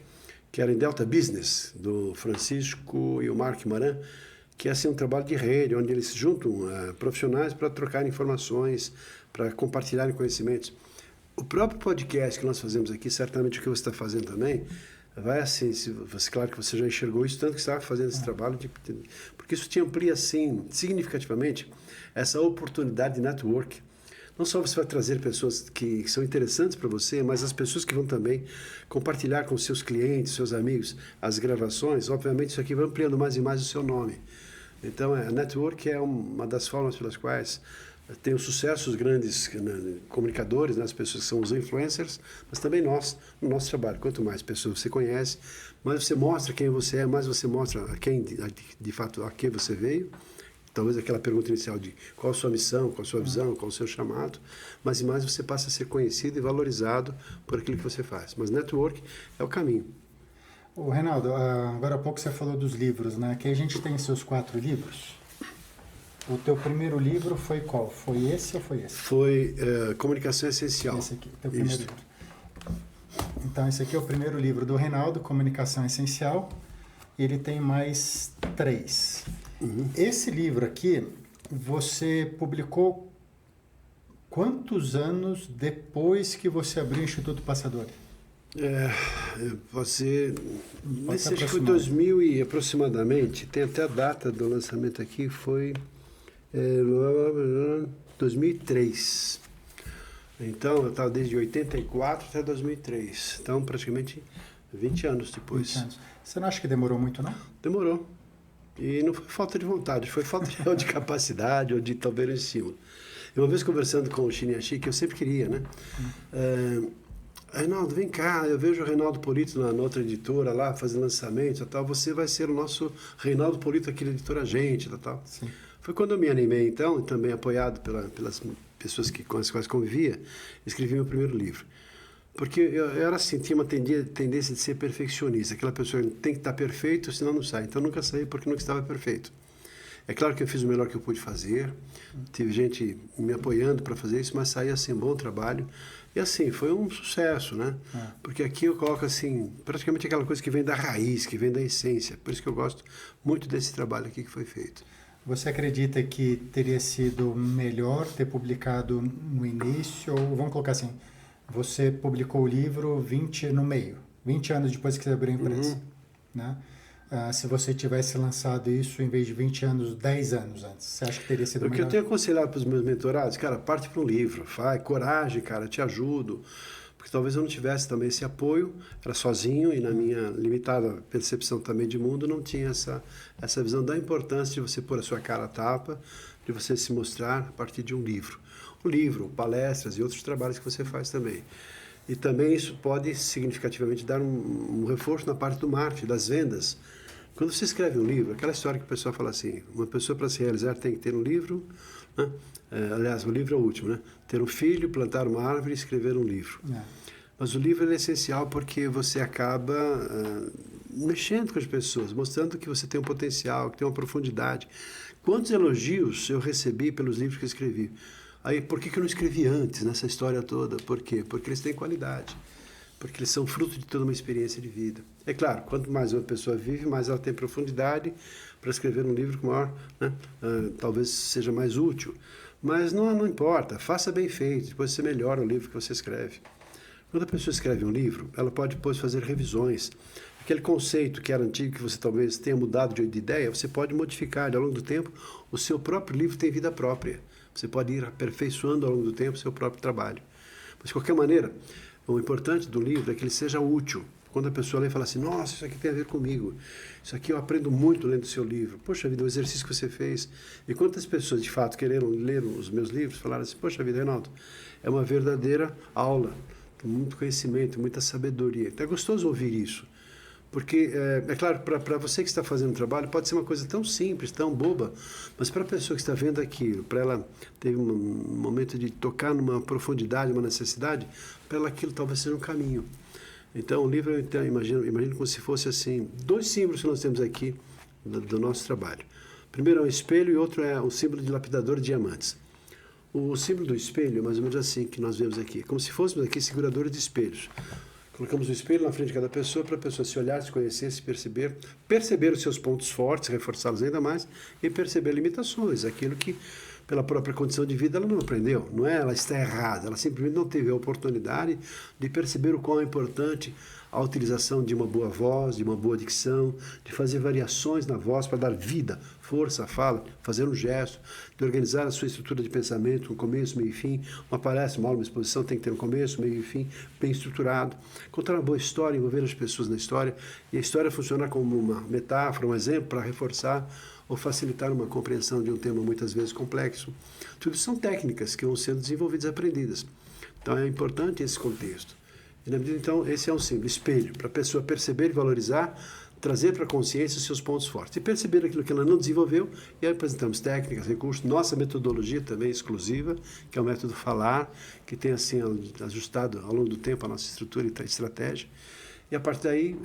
que era Indelta Business, do Francisco e o Mark Maran, que é assim, um trabalho de rede, onde eles juntam profissionais para trocar informações, para compartilharem conhecimentos. O próprio podcast que nós fazemos aqui, certamente o que você está fazendo também, vai assim, claro que você já enxergou isso, tanto que estava fazendo esse trabalho, porque isso te amplia assim, significativamente, essa oportunidade de network. Não só você vai trazer pessoas que são interessantes para você, mas as pessoas que vão também compartilhar com seus clientes, seus amigos, as gravações, obviamente isso aqui vai ampliando mais e mais o seu nome. Então, a network é uma das formas pelas quais tem o sucesso os grandes comunicadores, né, as pessoas que são os influencers, mas também nós, no nosso trabalho. Quanto mais pessoas você conhece, mais você mostra quem você é, mais você mostra a quem, de fato, a quem você veio. Talvez aquela pergunta inicial de qual a sua missão, qual a sua visão, qual o seu chamado, mas e mais você passa a ser conhecido e valorizado por aquilo que você faz. Mas network é o caminho. Ô, Reinaldo, agora há pouco você falou dos livros, né? Aqui a gente tem seus 4 livros. O teu primeiro livro foi qual? Foi esse ou foi esse? Foi Comunicação Essencial. Esse aqui, teu primeiro livro. Então, esse aqui é o primeiro livro do Reinaldo, Comunicação Essencial. Ele tem mais 3. Esse livro aqui, você publicou quantos anos depois que você abriu o Instituto Passador? Você... Esse acho que foi 2000 e aproximadamente, tem até a data do lançamento aqui, foi 2003. Então, eu estava desde 84 até 2003. Então, praticamente 20 anos depois. 20 anos. Você não acha que demorou muito, não? Demorou. E não foi falta de vontade, foi falta de capacidade ou de talvez um estímulo. Uma vez conversando com o Shiniashi, que eu sempre queria, né? Reinaldo, vem cá, eu vejo o Reinaldo Polito na outra editora lá, fazendo lançamento e tal, você vai ser o nosso Reinaldo Polito aqui da editora Gente e tal. Sim. Foi quando eu me animei, então, e também apoiado pelas pessoas com as quais convivia, escrevi meu primeiro livro. Porque eu era assim, tinha uma tendência de ser perfeccionista, aquela pessoa que tem que estar perfeito, senão não sai. Então, eu nunca saí porque nunca estava perfeito. É claro que eu fiz o melhor que eu pude fazer, tive gente me apoiando para fazer isso, mas saí assim, bom trabalho. E assim, foi um sucesso, né? Porque aqui eu coloco assim, praticamente aquela coisa que vem da raiz, que vem da essência. Por isso que eu gosto muito desse trabalho aqui que foi feito. Você acredita que teria sido melhor ter publicado no início, ou vamos colocar assim, você publicou o livro 20 anos depois que você abriu a empresa, né? Se você tivesse lançado isso em vez de 20 anos, 10 anos antes, você acha que teria sido melhor? O que eu tenho aconselhado para os meus mentorados, cara, parte para um livro, faz, coragem, cara, te ajudo, porque talvez eu não tivesse também esse apoio, era sozinho e na minha limitada percepção também de mundo, não tinha essa visão da importância de você pôr a sua cara à tapa, de você se mostrar a partir de um livro. Um livro, palestras e outros trabalhos que você faz também. E também isso pode significativamente dar um reforço na parte do marketing, das vendas. Quando você escreve um livro, aquela história que o pessoal fala assim, uma pessoa para se realizar tem que ter um livro, né? Aliás, o livro é o último, né? Ter um filho, plantar uma árvore e escrever um livro. Mas o livro é essencial porque você acaba mexendo com as pessoas, mostrando que você tem um potencial, que tem uma profundidade. Quantos elogios eu recebi pelos livros que eu escrevi? Aí, por que eu não escrevi antes nessa história toda? Por quê? Porque eles têm qualidade. Porque eles são fruto de toda uma experiência de vida. É claro, quanto mais uma pessoa vive, mais ela tem profundidade para escrever um livro com maior, né? Talvez seja mais útil. Mas não importa, faça bem feito, depois você melhora o livro que você escreve. Quando a pessoa escreve um livro, ela pode depois fazer revisões. aquele conceito que era antigo, que você talvez tenha mudado de ideia, você pode modificar ao longo do tempo. O seu próprio livro tem vida própria. Você pode ir aperfeiçoando ao longo do tempo o seu próprio trabalho. Mas, de qualquer maneira, o importante do livro é que ele seja útil. Quando a pessoa lê e fala assim, nossa, isso aqui tem a ver comigo, isso aqui eu aprendo muito lendo o seu livro, poxa vida, o exercício que você fez. E quantas pessoas, de fato, quereram ler os meus livros, falaram assim, poxa vida, Reinaldo, é uma verdadeira aula, tem muito conhecimento, muita sabedoria. Então é gostoso ouvir isso, porque, é claro, para você que está fazendo o trabalho, pode ser uma coisa tão simples, tão boba, mas para a pessoa que está vendo aquilo, para ela ter um momento de tocar numa profundidade, uma necessidade, para ela aquilo talvez seja um caminho. Então, o livro, eu imagino como se fosse assim, 2 símbolos que nós temos aqui do nosso trabalho. Primeiro é um espelho e outro é um símbolo de lapidador de diamantes. O símbolo do espelho é mais ou menos assim que nós vemos aqui, como se fôssemos aqui seguradores de espelhos. Colocamos o espelho na frente de cada pessoa para a pessoa se olhar, se conhecer, se perceber os seus pontos fortes, reforçá-los ainda mais e perceber limitações, aquilo que pela própria condição de vida ela não aprendeu, não é? Ela está errada, ela simplesmente não teve a oportunidade de perceber o quão é importante a utilização de uma boa voz, de uma boa dicção, de fazer variações na voz para dar vida, força à fala, fazer um gesto, de organizar a sua estrutura de pensamento, um começo, meio e fim. Uma palestra, uma aula, uma exposição tem que ter um começo, meio e fim, bem estruturado. Contar uma boa história, envolver as pessoas na história, e a história funcionar como uma metáfora, um exemplo para reforçar ou facilitar uma compreensão de um tema muitas vezes complexo. Tudo isso são técnicas que vão sendo desenvolvidas e aprendidas. Então é importante esse contexto. E, então, esse é um símbolo, espelho, para a pessoa perceber e valorizar, trazer para a consciência os seus pontos fortes. E perceber aquilo que ela não desenvolveu, e aí apresentamos técnicas, recursos, nossa metodologia também exclusiva, que é o método Falar, que tem assim ajustado ao longo do tempo a nossa estrutura e estratégia. E a partir daí,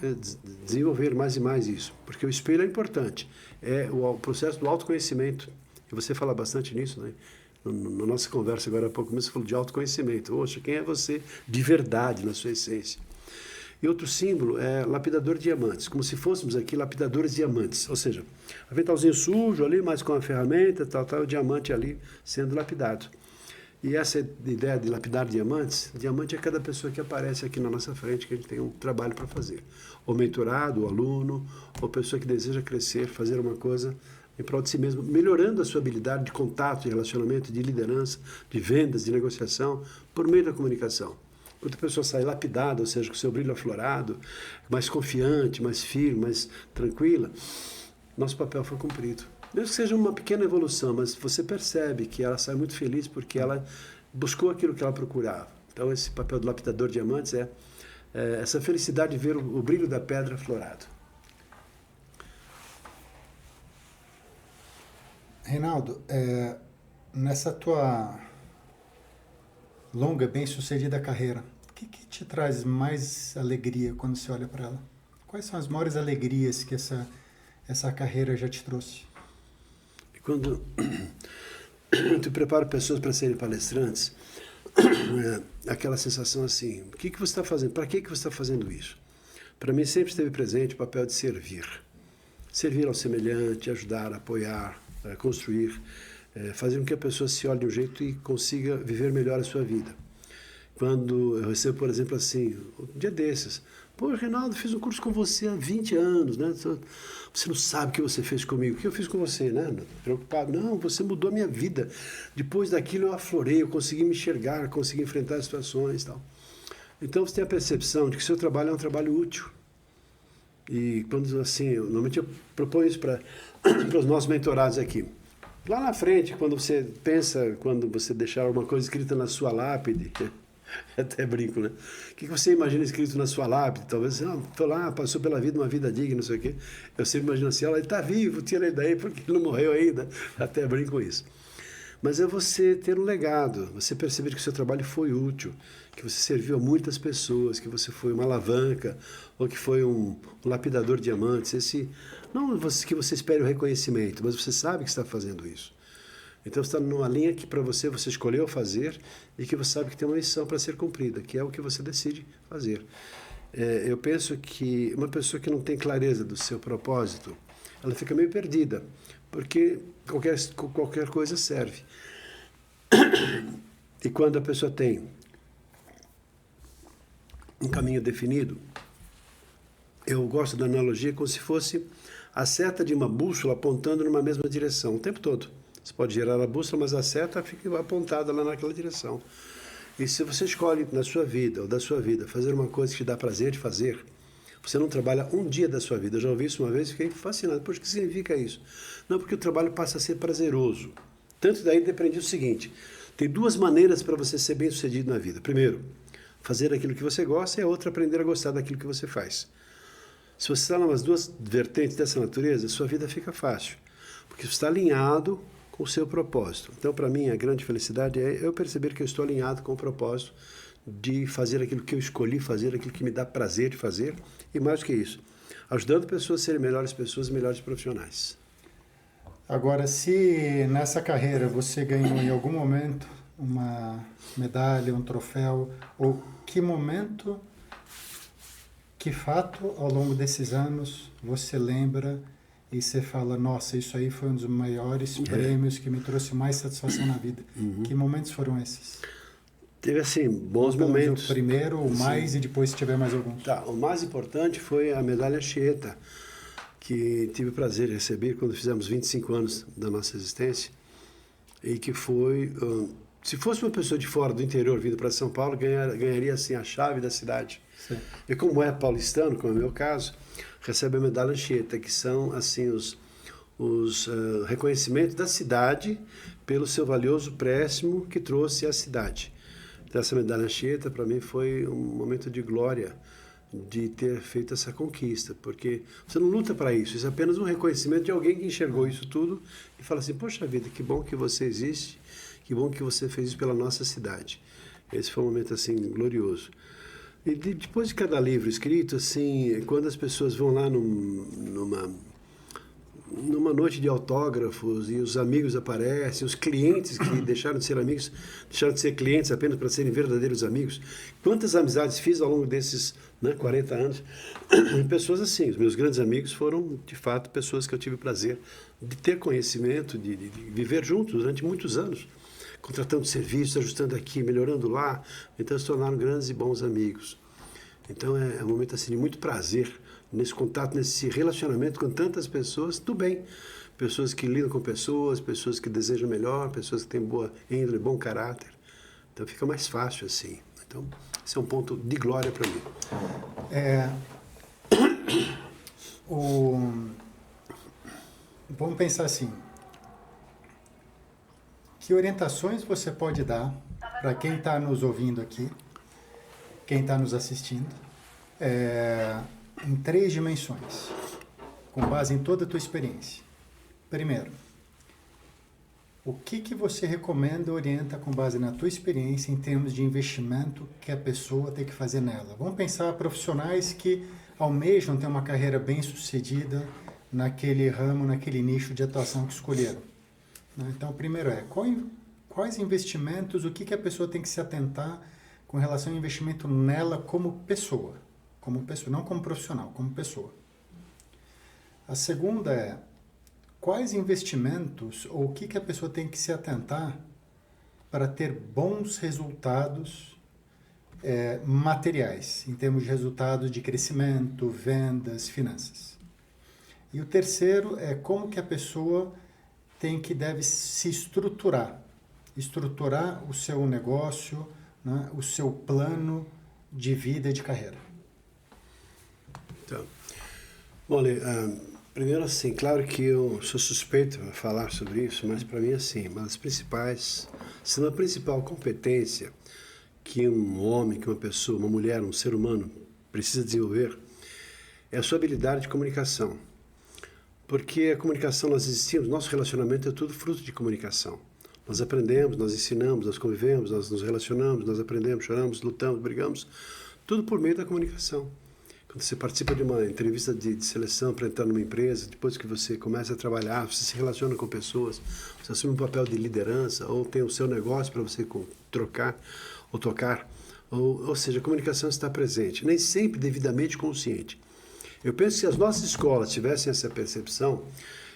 desenvolver mais e mais isso. Porque o espelho é importante. É o processo do autoconhecimento. E você fala bastante nisso, né? Na nossa conversa agora há pouco mesmo, você falou de autoconhecimento. Poxa, quem é você de verdade, na sua essência? E outro símbolo é lapidador de diamantes. Como se fôssemos aqui lapidadores de diamantes. Ou seja, aventalzinho sujo ali, mas com a ferramenta, o diamante ali sendo lapidado. E essa ideia de lapidar diamantes, diamante é cada pessoa que aparece aqui na nossa frente, que a gente tem um trabalho para fazer. Ou mentorado, ou aluno, ou pessoa que deseja crescer, fazer uma coisa em prol de si mesmo, melhorando a sua habilidade de contato, de relacionamento, de liderança, de vendas, de negociação, por meio da comunicação. Quando a pessoa sai lapidada, ou seja, com o seu brilho aflorado, mais confiante, mais firme, mais tranquila, nosso papel foi cumprido. Mesmo que seja uma pequena evolução, mas você percebe que ela sai muito feliz porque ela buscou aquilo que ela procurava. Então, esse papel do lapidador de diamantes é essa felicidade de ver o brilho da pedra aflorado. Reinaldo, nessa tua longa, bem-sucedida carreira, o que te traz mais alegria quando você olha para ela? Quais são as maiores alegrias que essa carreira já te trouxe? Quando tu prepara pessoas para serem palestrantes, aquela sensação assim, o que você está fazendo? Para que você está fazendo isso? Para mim sempre esteve presente o papel de servir. Servir ao semelhante, ajudar, apoiar, construir, fazer com que a pessoa se olhe de um jeito e consiga viver melhor a sua vida. Quando eu recebo, por exemplo, assim, um dia desses, pô, Reinaldo, fiz um curso com você há 20 anos, né? Você não sabe o que você fez comigo. O que eu fiz com você, né? Preocupado. Não, você mudou a minha vida. Depois daquilo eu aflorei, eu consegui me enxergar, consegui enfrentar as situações e tal. Então você tem a percepção de que o seu trabalho é um trabalho útil. E quando, assim, normalmente eu proponho isso para os nossos mentorados aqui. Lá na frente, quando você pensa, quando você deixar alguma coisa escrita na sua lápide, até brinco, né? O que você imagina escrito na sua lápide? Talvez, estou lá, passou pela vida, uma vida digna, não sei o quê. Eu sempre imagino assim, ele está vivo, tira ele daí porque ele não morreu ainda. Até brinco com isso. Mas é você ter um legado, você perceber que o seu trabalho foi útil, que você serviu a muitas pessoas, que você foi uma alavanca, ou que foi um lapidador de diamantes. Não que você espere o reconhecimento, mas você sabe que está fazendo isso. Então você está numa linha que para você escolheu fazer e que você sabe que tem uma missão para ser cumprida, que é o que você decide fazer. Eu penso que uma pessoa que não tem clareza do seu propósito, ela fica meio perdida, porque qualquer coisa serve. E quando a pessoa tem um caminho definido, eu gosto da analogia como se fosse a seta de uma bússola apontando numa mesma direção o tempo todo. Você pode girar a bússola, mas a seta fica apontada lá naquela direção. E se você escolhe na sua vida, ou da sua vida, fazer uma coisa que te dá prazer de fazer, você não trabalha um dia da sua vida. Eu já ouvi isso uma vez e fiquei fascinado. Poxa, o que significa isso? Não, porque o trabalho passa a ser prazeroso. Tanto daí deprendi o seguinte, tem duas maneiras para você ser bem-sucedido na vida. Primeiro, fazer aquilo que você gosta, e a outra, aprender a gostar daquilo que você faz. Se você está nas duas vertentes dessa natureza, sua vida fica fácil, porque você está alinhado com o seu propósito. Então, para mim, a grande felicidade é eu perceber que eu estou alinhado com o propósito de fazer aquilo que eu escolhi fazer, aquilo que me dá prazer de fazer, e mais do que isso, ajudando pessoas a serem melhores pessoas, melhores profissionais. Agora, se nessa carreira você ganhou em algum momento uma medalha, um troféu, ou que momento, que fato ao longo desses anos você lembra e você fala, nossa, isso aí foi um dos maiores prêmios que me trouxe mais satisfação na vida. Que momentos foram esses? Teve, assim, bons momentos. O primeiro, o mais, e depois se tiver mais alguns. Tá, o mais importante foi a medalha Anchieta, que tive o prazer de receber quando fizemos 25 anos da nossa existência, e que foi, se fosse uma pessoa de fora do interior vindo para São Paulo, ganharia assim a chave da cidade. Sim. E como é paulistano, como é o meu caso, recebe a medalha Anchieta, que são assim os reconhecimentos da cidade pelo seu valioso préstimo que trouxe à cidade. Então, essa medalha Anchieta para mim foi um momento de glória de ter feito essa conquista, porque você não luta para isso é apenas um reconhecimento de alguém que enxergou isso tudo e fala assim, poxa vida, que bom que você existe, que bom que você fez isso pela nossa cidade. Esse foi um momento assim glorioso. E depois de cada livro escrito, assim, quando as pessoas vão lá numa noite de autógrafos e os amigos aparecem, os clientes que deixaram de ser amigos, deixaram de ser clientes apenas para serem verdadeiros amigos. Quantas amizades fiz ao longo desses 40 anos? E pessoas assim, os meus grandes amigos foram, de fato, pessoas que eu tive o prazer de ter conhecimento, de viver juntos durante muitos anos, contratando serviços, ajustando aqui, melhorando lá, então se tornaram grandes e bons amigos. Então é um momento assim de muito prazer nesse contato, nesse relacionamento com tantas pessoas do bem. Pessoas que lidam com pessoas que desejam melhor, pessoas que têm boa índole, bom caráter. Então fica mais fácil assim. Então esse é um ponto de glória para mim. Vamos pensar assim, que orientações você pode dar para quem está nos ouvindo aqui, quem está nos assistindo, em 3 dimensões, com base em toda a tua experiência. Primeiro, o que você recomenda, orienta com base na tua experiência em termos de investimento que a pessoa tem que fazer nela? Vamos pensar profissionais que almejam ter uma carreira bem sucedida naquele ramo, naquele nicho de atuação que escolheram. Então, primeiro quais investimentos, o que a pessoa tem que se atentar com relação ao investimento nela como pessoa, não como profissional, como pessoa. A segunda é, quais investimentos ou o que a pessoa tem que se atentar para ter bons resultados materiais, em termos de resultados de crescimento, vendas, finanças. E o terceiro é como que a pessoa deve se estruturar o seu negócio, né, o seu plano de vida e de carreira. Então, bom, primeiro assim, claro que eu sou suspeito para falar sobre isso, mas para mim assim, uma das principais, se não a principal competência que um homem, que uma pessoa, uma mulher, um ser humano precisa desenvolver é a sua habilidade de comunicação. Porque a comunicação, nós existimos, nosso relacionamento é tudo fruto de comunicação. Nós aprendemos, nós ensinamos, nós convivemos, nós nos relacionamos, nós aprendemos, choramos, lutamos, brigamos, tudo por meio da comunicação. Quando você participa de uma entrevista de seleção para entrar numa empresa, depois que você começa a trabalhar, você se relaciona com pessoas, você assume um papel de liderança, ou tem o seu negócio para você trocar ou tocar, ou seja, a comunicação está presente, nem sempre devidamente consciente. Eu penso que se as nossas escolas tivessem essa percepção,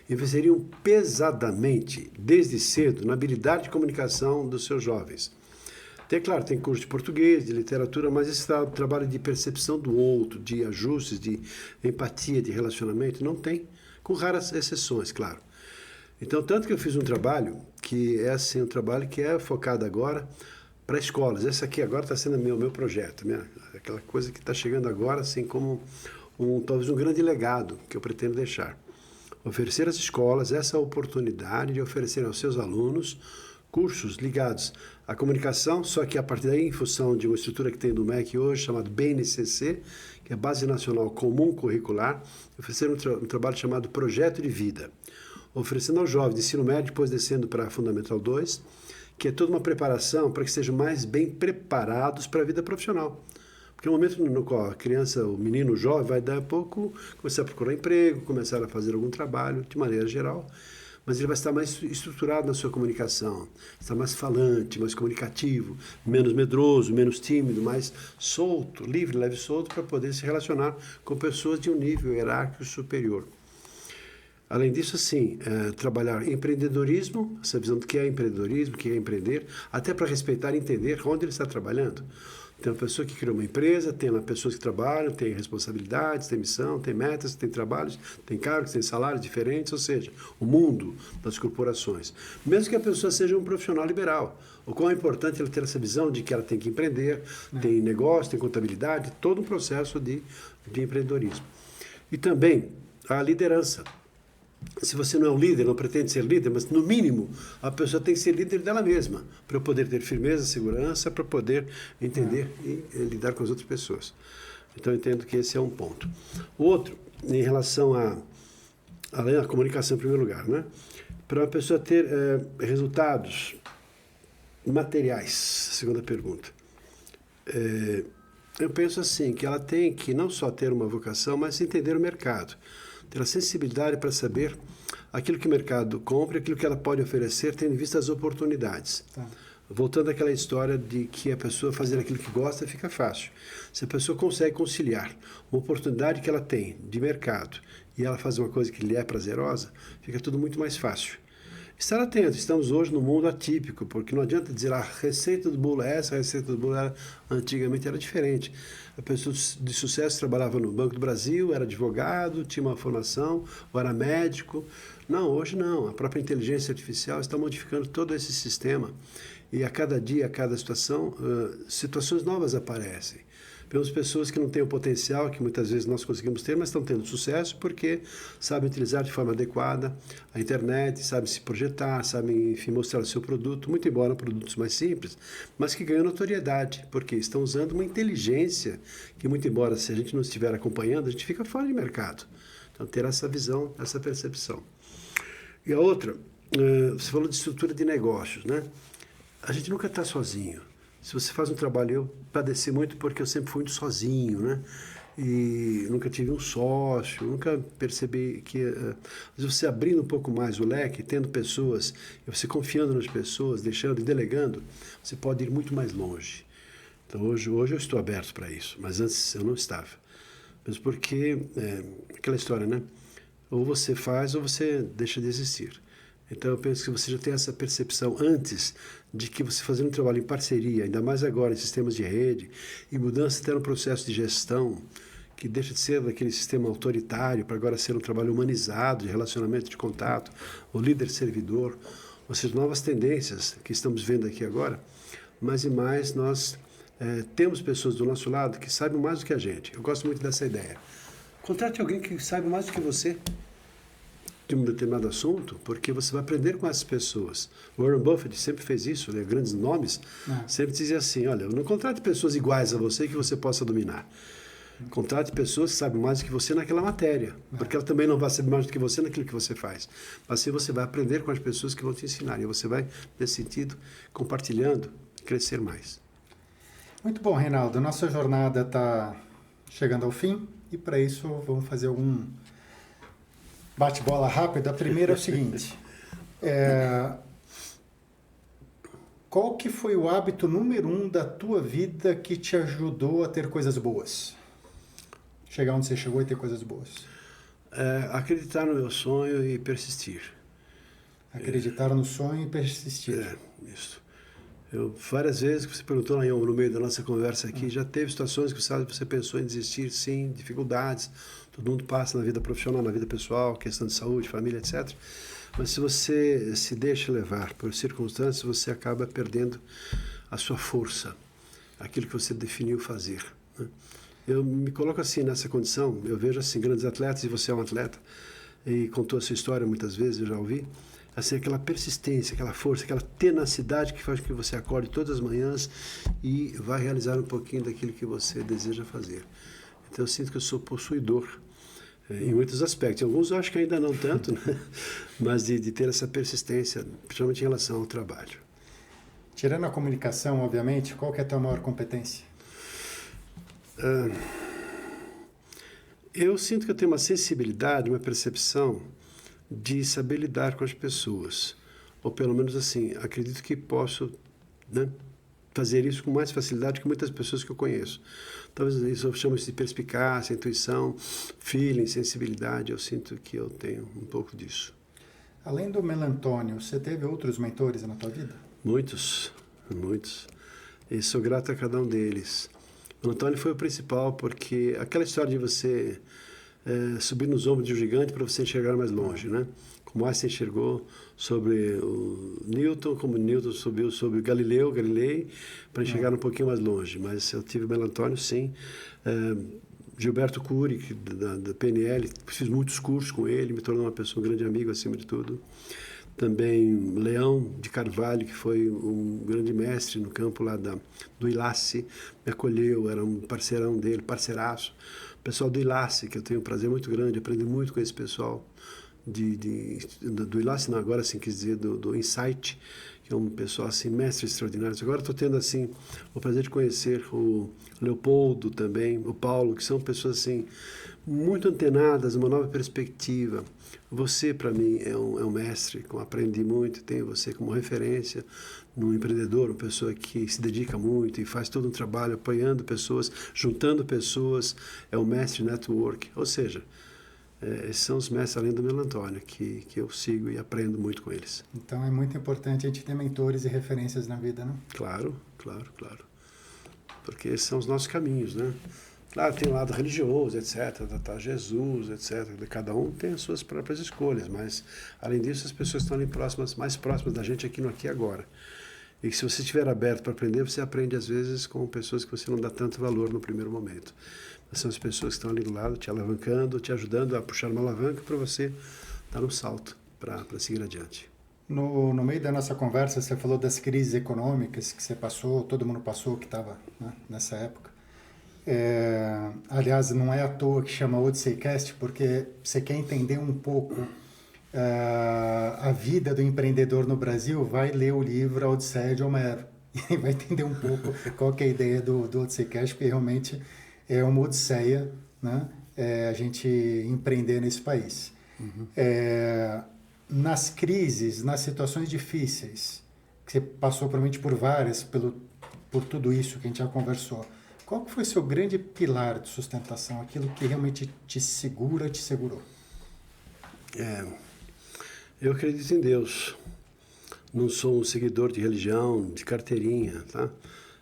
investeriam pesadamente, desde cedo, na habilidade de comunicação dos seus jovens. Claro, tem curso de português, de literatura, mas esse trabalho de percepção do outro, de ajustes, de empatia, de relacionamento, não tem, com raras exceções, claro. Então, tanto que eu fiz um trabalho, que é assim, um trabalho que é focado agora para escolas. Esse aqui agora está sendo meu projeto, aquela coisa que está chegando agora, assim como talvez um grande legado que eu pretendo deixar. Oferecer às escolas essa oportunidade de oferecer aos seus alunos cursos ligados à comunicação, só que a partir daí, em função de uma estrutura que tem do MEC hoje, chamado BNCC, que é Base Nacional Comum Curricular, oferecer um trabalho chamado Projeto de Vida, oferecendo aos jovens de ensino médio, depois descendo para Fundamental 2, que é toda uma preparação para que sejam mais bem preparados para a vida profissional. Porque no momento no qual a criança, o menino, o jovem, vai dar pouco, começar a procurar emprego, começar a fazer algum trabalho, de maneira geral, mas ele vai estar mais estruturado na sua comunicação, estar mais falante, mais comunicativo, menos medroso, menos tímido, mais solto, livre, leve e solto, para poder se relacionar com pessoas de um nível hierárquico superior. Além disso, assim, trabalhar empreendedorismo, essa visão do que é empreendedorismo, o que é empreender, até para respeitar e entender onde ele está trabalhando. Tem uma pessoa que criou uma empresa, tem lá pessoas que trabalham, tem responsabilidades, tem missão, tem metas, tem trabalhos, tem cargos, tem salários diferentes, ou seja, o mundo das corporações. Mesmo que a pessoa seja um profissional liberal, o quão é importante ela ter essa visão de que ela tem que empreender, tem negócio, tem contabilidade, todo um processo de empreendedorismo. E também a liderança. Se você não é um líder, não pretende ser líder, mas no mínimo a pessoa tem que ser líder dela mesma, para eu poder ter firmeza, segurança, para poder entender e lidar com as outras pessoas. Então eu entendo que esse é um ponto. O outro, em relação além da comunicação em primeiro lugar, né? Para a pessoa ter resultados materiais, segunda pergunta. Eu penso assim, que ela tem que não só ter uma vocação, mas entender o mercado. Ter a sensibilidade para saber aquilo que o mercado compra, aquilo que ela pode oferecer, tendo em vista as oportunidades. Tá. Voltando àquela história de que a pessoa fazer aquilo que gosta fica fácil. Se a pessoa consegue conciliar uma oportunidade que ela tem de mercado e ela faz uma coisa que lhe é prazerosa, fica tudo muito mais fácil. Estar atento, estamos hoje num mundo atípico, porque não adianta dizer a receita do bolo é essa, a receita do bolo antigamente era diferente. A pessoa de sucesso trabalhava no Banco do Brasil, era advogado, tinha uma formação, ou era médico. Não, hoje não. A própria inteligência artificial está modificando todo esse sistema e a cada dia, a cada situação, situações novas aparecem. Vemos pessoas que não têm o potencial que muitas vezes nós conseguimos ter, mas estão tendo sucesso porque sabem utilizar de forma adequada a internet, sabem se projetar, sabem, enfim, mostrar o seu produto, muito embora produtos mais simples, mas que ganham notoriedade, porque estão usando uma inteligência que, muito embora se a gente não estiver acompanhando, a gente fica fora de mercado. Então, ter essa visão, essa percepção. E a outra, você falou de estrutura de negócios, né? A gente nunca está sozinho. Se você faz um trabalho, eu padeci muito porque eu sempre fui muito sozinho, né? E nunca tive um sócio, nunca percebi que... você abrindo um pouco mais o leque, tendo pessoas, e você confiando nas pessoas, deixando e delegando, você pode ir muito mais longe. Então hoje eu estou aberto para isso, mas antes eu não estava. Mesmo porque, aquela história, né? Ou você faz ou você deixa de existir. Então eu penso que você já tem essa percepção antes de que você fazendo um trabalho em parceria, ainda mais agora em sistemas de rede, e mudança até no processo de gestão, que deixa de ser daquele sistema autoritário para agora ser um trabalho humanizado, de relacionamento, de contato, o líder-servidor, ou seja, novas tendências que estamos vendo aqui agora, mais e mais nós temos pessoas do nosso lado que sabem mais do que a gente. Eu gosto muito dessa ideia. Contrate alguém que saiba mais do que você de um determinado assunto, porque você vai aprender com essas pessoas. O Warren Buffett sempre fez isso, né? Grandes nomes, sempre dizia assim, olha, não contrate pessoas iguais a você que você possa dominar. Contrate pessoas que sabem mais do que você naquela matéria, porque ela também não vai saber mais do que você naquilo que você faz. Mas assim você vai aprender com as pessoas que vão te ensinar, e você vai, nesse sentido, compartilhando, crescer mais. Muito bom, Reinaldo. Nossa jornada está chegando ao fim, e para isso vamos fazer algum bate-bola rápido. A primeira é o seguinte, qual que foi o hábito número 1 da tua vida que te ajudou a ter coisas boas? Chegar onde você chegou e ter coisas boas. Acreditar no meu sonho e persistir. Acreditar no sonho e persistir. Isso. Várias vezes que você perguntou no meio da nossa conversa aqui, já teve situações que você pensou em desistir, sim, dificuldades, todo mundo passa na vida profissional, na vida pessoal, questão de saúde, família, etc. Mas se você se deixa levar por circunstâncias, você acaba perdendo a sua força, aquilo que você definiu fazer, né? Eu me coloco assim nessa condição, eu vejo assim grandes atletas, e você é um atleta, e contou a sua história muitas vezes, eu já ouvi, assim, aquela persistência, aquela força, aquela tenacidade que faz com que você acorde todas as manhãs e vá realizar um pouquinho daquilo que você deseja fazer. Então eu sinto que eu sou possuidor em muitos aspectos. Em alguns eu acho que ainda não tanto, né? Mas de ter essa persistência, principalmente em relação ao trabalho. Tirando a comunicação, obviamente, qual que é a tua maior competência? Eu sinto que eu tenho uma sensibilidade, uma percepção de saber lidar com as pessoas. Ou pelo menos assim, acredito que posso, né, fazer isso com mais facilidade que muitas pessoas que eu conheço. Talvez isso eu chamo de perspicácia, intuição, feeling, sensibilidade. Eu sinto que eu tenho um pouco disso. Além do Melantônio, você teve outros mentores na tua vida? Muitos. E sou grato a cada um deles. O Antônio foi o principal, porque aquela história de você subir nos ombros de um gigante para você enxergar mais longe, né? Como Einstein enxergou sobre o Newton, como Newton subiu sobre Galilei, para enxergar um pouquinho mais longe. Mas eu tive o Melantônio, sim. Gilberto Cury, da PNL, fiz muitos cursos com ele, me tornou uma pessoa, um grande amigo acima de tudo. Também Leão de Carvalho, que foi um grande mestre no campo lá do Ilace, me acolheu, era um parceirão dele, parceiraço. O pessoal do Ilace, que eu tenho um prazer muito grande, aprendi muito com esse pessoal do Ilace, não, agora assim quis dizer, do Insight, que é um pessoal assim, mestre extraordinário. Agora estou tendo assim o prazer de conhecer o Leopoldo também, o Paulo, que são pessoas assim muito antenadas, uma nova perspectiva. Você, para mim, é um mestre, aprendi muito, tenho você como referência num empreendedor, uma pessoa que se dedica muito e faz todo um trabalho apoiando pessoas, juntando pessoas, é um mestre network, ou seja, esses são os mestres além do Melantônio, que eu sigo e aprendo muito com eles. Então é muito importante a gente ter mentores e referências na vida, não? Claro. Porque esses são os nossos caminhos, né? Claro, tem o lado religioso, etc., Jesus, etc. Cada um tem as suas próprias escolhas, mas, além disso, as pessoas estão ali mais próximas da gente aqui no aqui e agora. E se você estiver aberto para aprender, você aprende, às vezes, com pessoas que você não dá tanto valor no primeiro momento. Mas são as pessoas que estão ali do lado, te alavancando, te ajudando a puxar uma alavanca para você dar um salto para seguir adiante. No meio da nossa conversa, você falou das crises econômicas que você passou, todo mundo passou que estava, né, nessa época. Aliás, não é à toa que chama Odysseycast, porque você quer entender um pouco a vida do empreendedor no Brasil, vai ler o livro A Odisseia de Homero e vai entender um pouco qual que é a ideia do Odysseycast, porque realmente é uma odisseia, né, a gente empreender nesse país. Uhum. Nas crises, nas situações difíceis, que você passou provavelmente por várias, por tudo isso que a gente já conversou, qual que foi seu grande pilar de sustentação, aquilo que realmente te segurou? Eu acredito em Deus. Não sou um seguidor de religião, de carteirinha, tá?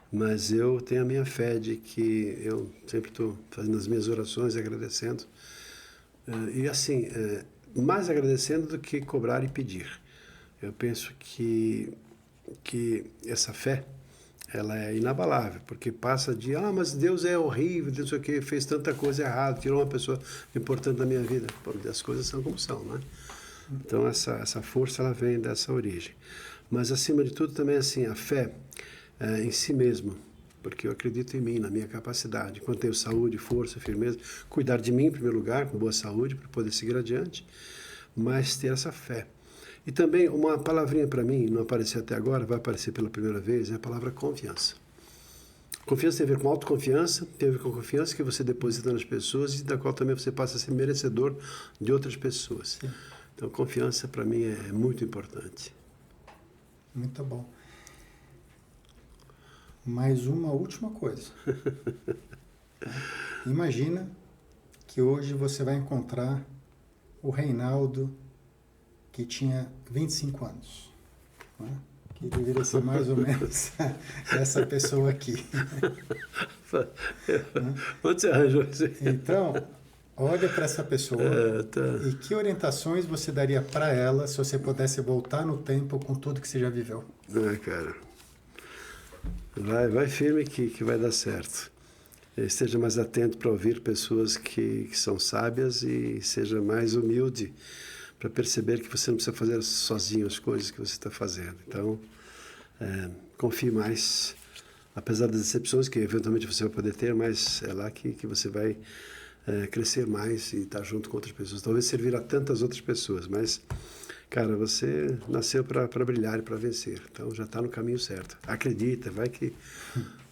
Mas eu tenho a minha fé de que eu sempre estou fazendo as minhas orações, agradecendo. E assim, mais agradecendo do que cobrar e pedir. Eu penso que essa fé, ela é inabalável, porque passa de, mas Deus é horrível, Deus o que fez tanta coisa errada, tirou uma pessoa importante da minha vida. As coisas são como são, né? Então essa força, ela vem dessa origem. Mas acima de tudo também assim, a fé em si mesmo, porque eu acredito em mim, na minha capacidade. Quando tenho saúde, força, firmeza, cuidar de mim em primeiro lugar, com boa saúde, para poder seguir adiante, mas ter essa fé. E também uma palavrinha para mim, não apareceu até agora, vai aparecer pela primeira vez, é a palavra confiança. Confiança tem a ver com autoconfiança, tem a ver com confiança que você deposita nas pessoas e da qual também você passa a ser merecedor de outras pessoas. Sim. Então, confiança para mim é muito importante. Muito bom. Mais uma última coisa. Imagina que hoje você vai encontrar o Reinaldo que tinha 25 anos, né? Que deveria ser mais ou menos essa pessoa aqui. Onde você arranjou isso? Então, olha para essa pessoa e que orientações você daria para ela se você pudesse voltar no tempo com tudo que você já viveu? Cara, vai firme que vai dar certo. Esteja mais atento para ouvir pessoas que são sábias e seja mais humilde para perceber que você não precisa fazer sozinho as coisas que você está fazendo. Então, confie mais, apesar das decepções que eventualmente você vai poder ter, mas é lá que você vai crescer mais e estar junto com outras pessoas. Talvez servir a tantas outras pessoas, mas, cara, você nasceu para brilhar e para vencer. Então, já está no caminho certo. Acredita, vai que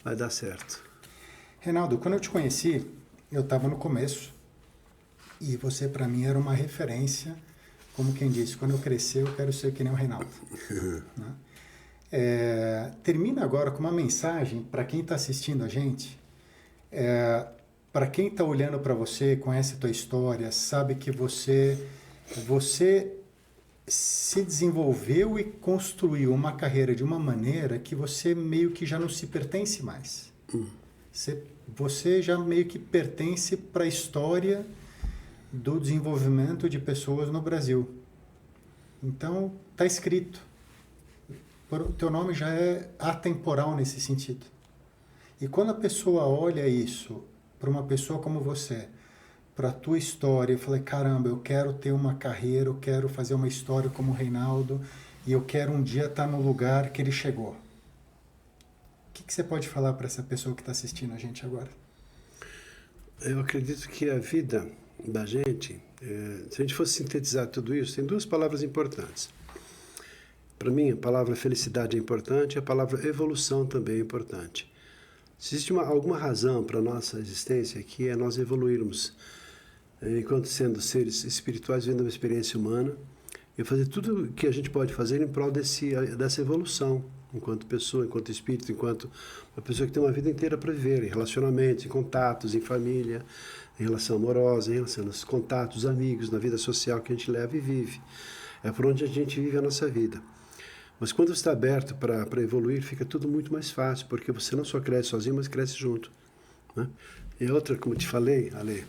vai dar certo. Reinaldo, quando eu te conheci, eu estava no começo e você, para mim, era uma referência. Como quem disse, quando eu crescer, eu quero ser que nem o Reinaldo. Né? Termina agora com uma mensagem para quem está assistindo a gente, para quem está olhando para você, conhece a tua história, sabe que você se desenvolveu e construiu uma carreira de uma maneira que você meio que já não se pertence mais. Você já meio que pertence para a história do desenvolvimento de pessoas no Brasil. Então, está escrito. O teu nome já é atemporal nesse sentido. E quando a pessoa olha isso para uma pessoa como você, para a tua história, eu falei, caramba, eu quero ter uma carreira, eu quero fazer uma história como o Reinaldo e eu quero um dia estar no lugar que ele chegou. O que você pode falar para essa pessoa que está assistindo a gente agora? Eu acredito que a vida da gente, se a gente fosse sintetizar tudo isso, tem duas palavras importantes. Para mim, a palavra felicidade é importante e a palavra evolução também é importante. Se existe alguma razão para a nossa existência aqui, é nós evoluirmos, enquanto sendo seres espirituais, vivendo uma experiência humana, e fazer tudo o que a gente pode fazer em prol dessa evolução, enquanto pessoa, enquanto espírito, enquanto uma pessoa que tem uma vida inteira para viver, em relacionamentos, em contatos, em família, em relação amorosa, em relação aos contatos, amigos, na vida social que a gente leva e vive. É por onde a gente vive a nossa vida. Mas quando você está aberto para evoluir, fica tudo muito mais fácil, porque você não só cresce sozinho, mas cresce junto. Né? E outra, como eu te falei, Ale,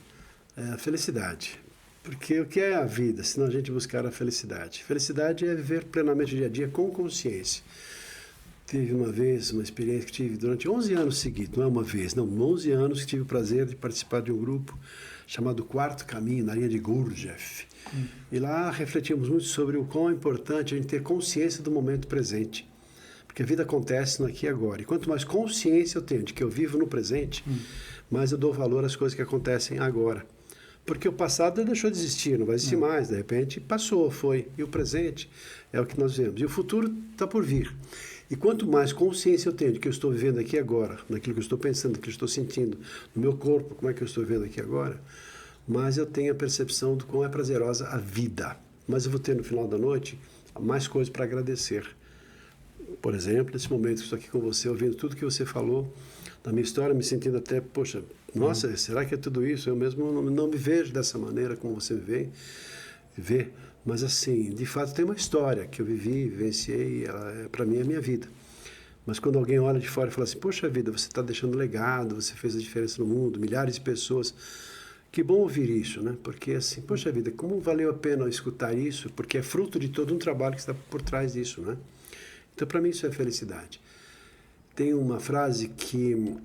é a felicidade. Porque o que é a vida, se não a gente buscar a felicidade? Felicidade é viver plenamente o dia a dia com consciência. Teve uma vez uma experiência que tive durante 11 anos seguidos, não é uma vez, não, 11 anos que tive o prazer de participar de um grupo chamado Quarto Caminho, na linha de Gurdjieff. E lá refletimos muito sobre o quão é importante a gente ter consciência do momento presente. Porque a vida acontece no aqui e agora. E quanto mais consciência eu tenho de que eu vivo no presente, mais eu dou valor às coisas que acontecem agora. Porque o passado deixou de existir, não vai existir mais. De repente passou, foi. E o presente é o que nós vemos. E o futuro está por vir. E quanto mais consciência eu tenho de que eu estou vivendo aqui agora, naquilo que eu estou pensando, naquilo que eu estou sentindo, no meu corpo, como é que eu estou vivendo aqui agora, mais eu tenho a percepção do quão é prazerosa a vida. Mas eu vou ter no final da noite mais coisas para agradecer. Por exemplo, nesse momento que estou aqui com você, ouvindo tudo que você falou da minha história, me sentindo até, poxa, nossa, será que é tudo isso? Eu mesmo não me vejo dessa maneira como você me vê. Mas assim, de fato tem uma história que eu vivi, vivenciei, ela para mim é a minha vida. Mas quando alguém olha de fora e fala assim, poxa vida, você está deixando legado, você fez a diferença no mundo, milhares de pessoas, que bom ouvir isso, né? Porque assim, poxa vida, como valeu a pena escutar isso, porque é fruto de todo um trabalho que está por trás disso, né? Então para mim isso é felicidade. Tem uma frase que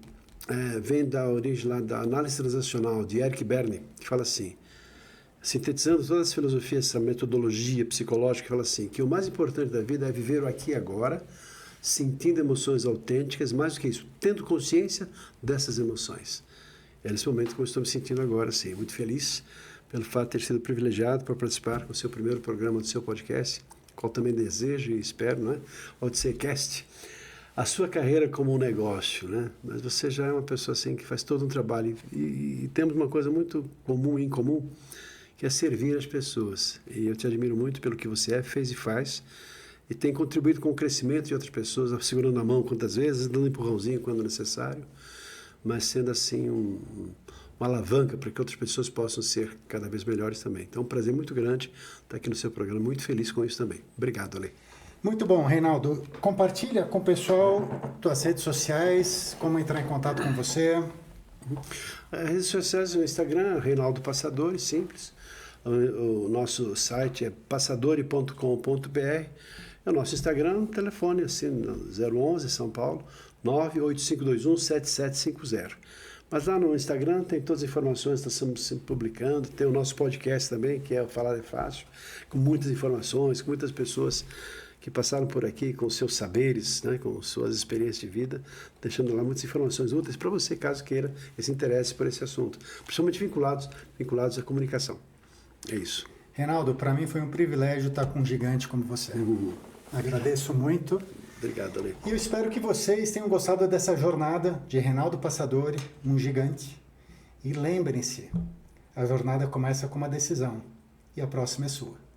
vem da origem lá da análise transacional de Eric Berne, que fala assim, sintetizando todas as filosofias, essa metodologia psicológica, fala assim, que o mais importante da vida é viver o aqui e agora, sentindo emoções autênticas, mais do que isso, tendo consciência dessas emoções. É nesse momento que eu estou me sentindo agora, sim, muito feliz pelo fato de ter sido privilegiado para participar do seu primeiro programa do seu podcast, qual também desejo e espero, né? OdysseyCast, a sua carreira como um negócio, né? Mas você já é uma pessoa assim que faz todo um trabalho e temos uma coisa muito comum e incomum, que é servir as pessoas. E eu te admiro muito pelo que você fez e faz, e tem contribuído com o crescimento de outras pessoas, segurando a mão quantas vezes, dando um empurrãozinho quando necessário, mas sendo assim uma alavanca para que outras pessoas possam ser cada vez melhores também. Então é um prazer muito grande estar aqui no seu programa, muito feliz com isso também. Obrigado, Ale. Muito bom, Reinaldo. Compartilha com o pessoal tuas redes sociais, como entrar em contato com você. As redes sociais, no Instagram, Reinaldo Passadori, simples. O nosso site é passadori.com.br. O nosso Instagram, telefone assim, 011 São Paulo, 985217750. Mas lá no Instagram tem todas as informações, nós estamos sempre publicando. Tem o nosso podcast também, que é o Falar é Fácil, com muitas informações, com muitas pessoas que passaram por aqui com seus saberes, né, com suas experiências de vida, deixando lá muitas informações úteis para você, caso queira e se interesse por esse assunto, principalmente vinculados à comunicação. É isso. Reinaldo, para mim foi um privilégio estar com um gigante como você. Agradeço muito. Obrigado, Ale. E eu espero que vocês tenham gostado dessa jornada de Reinaldo Passadori, um gigante. E lembrem-se, a jornada começa com uma decisão e a próxima é sua.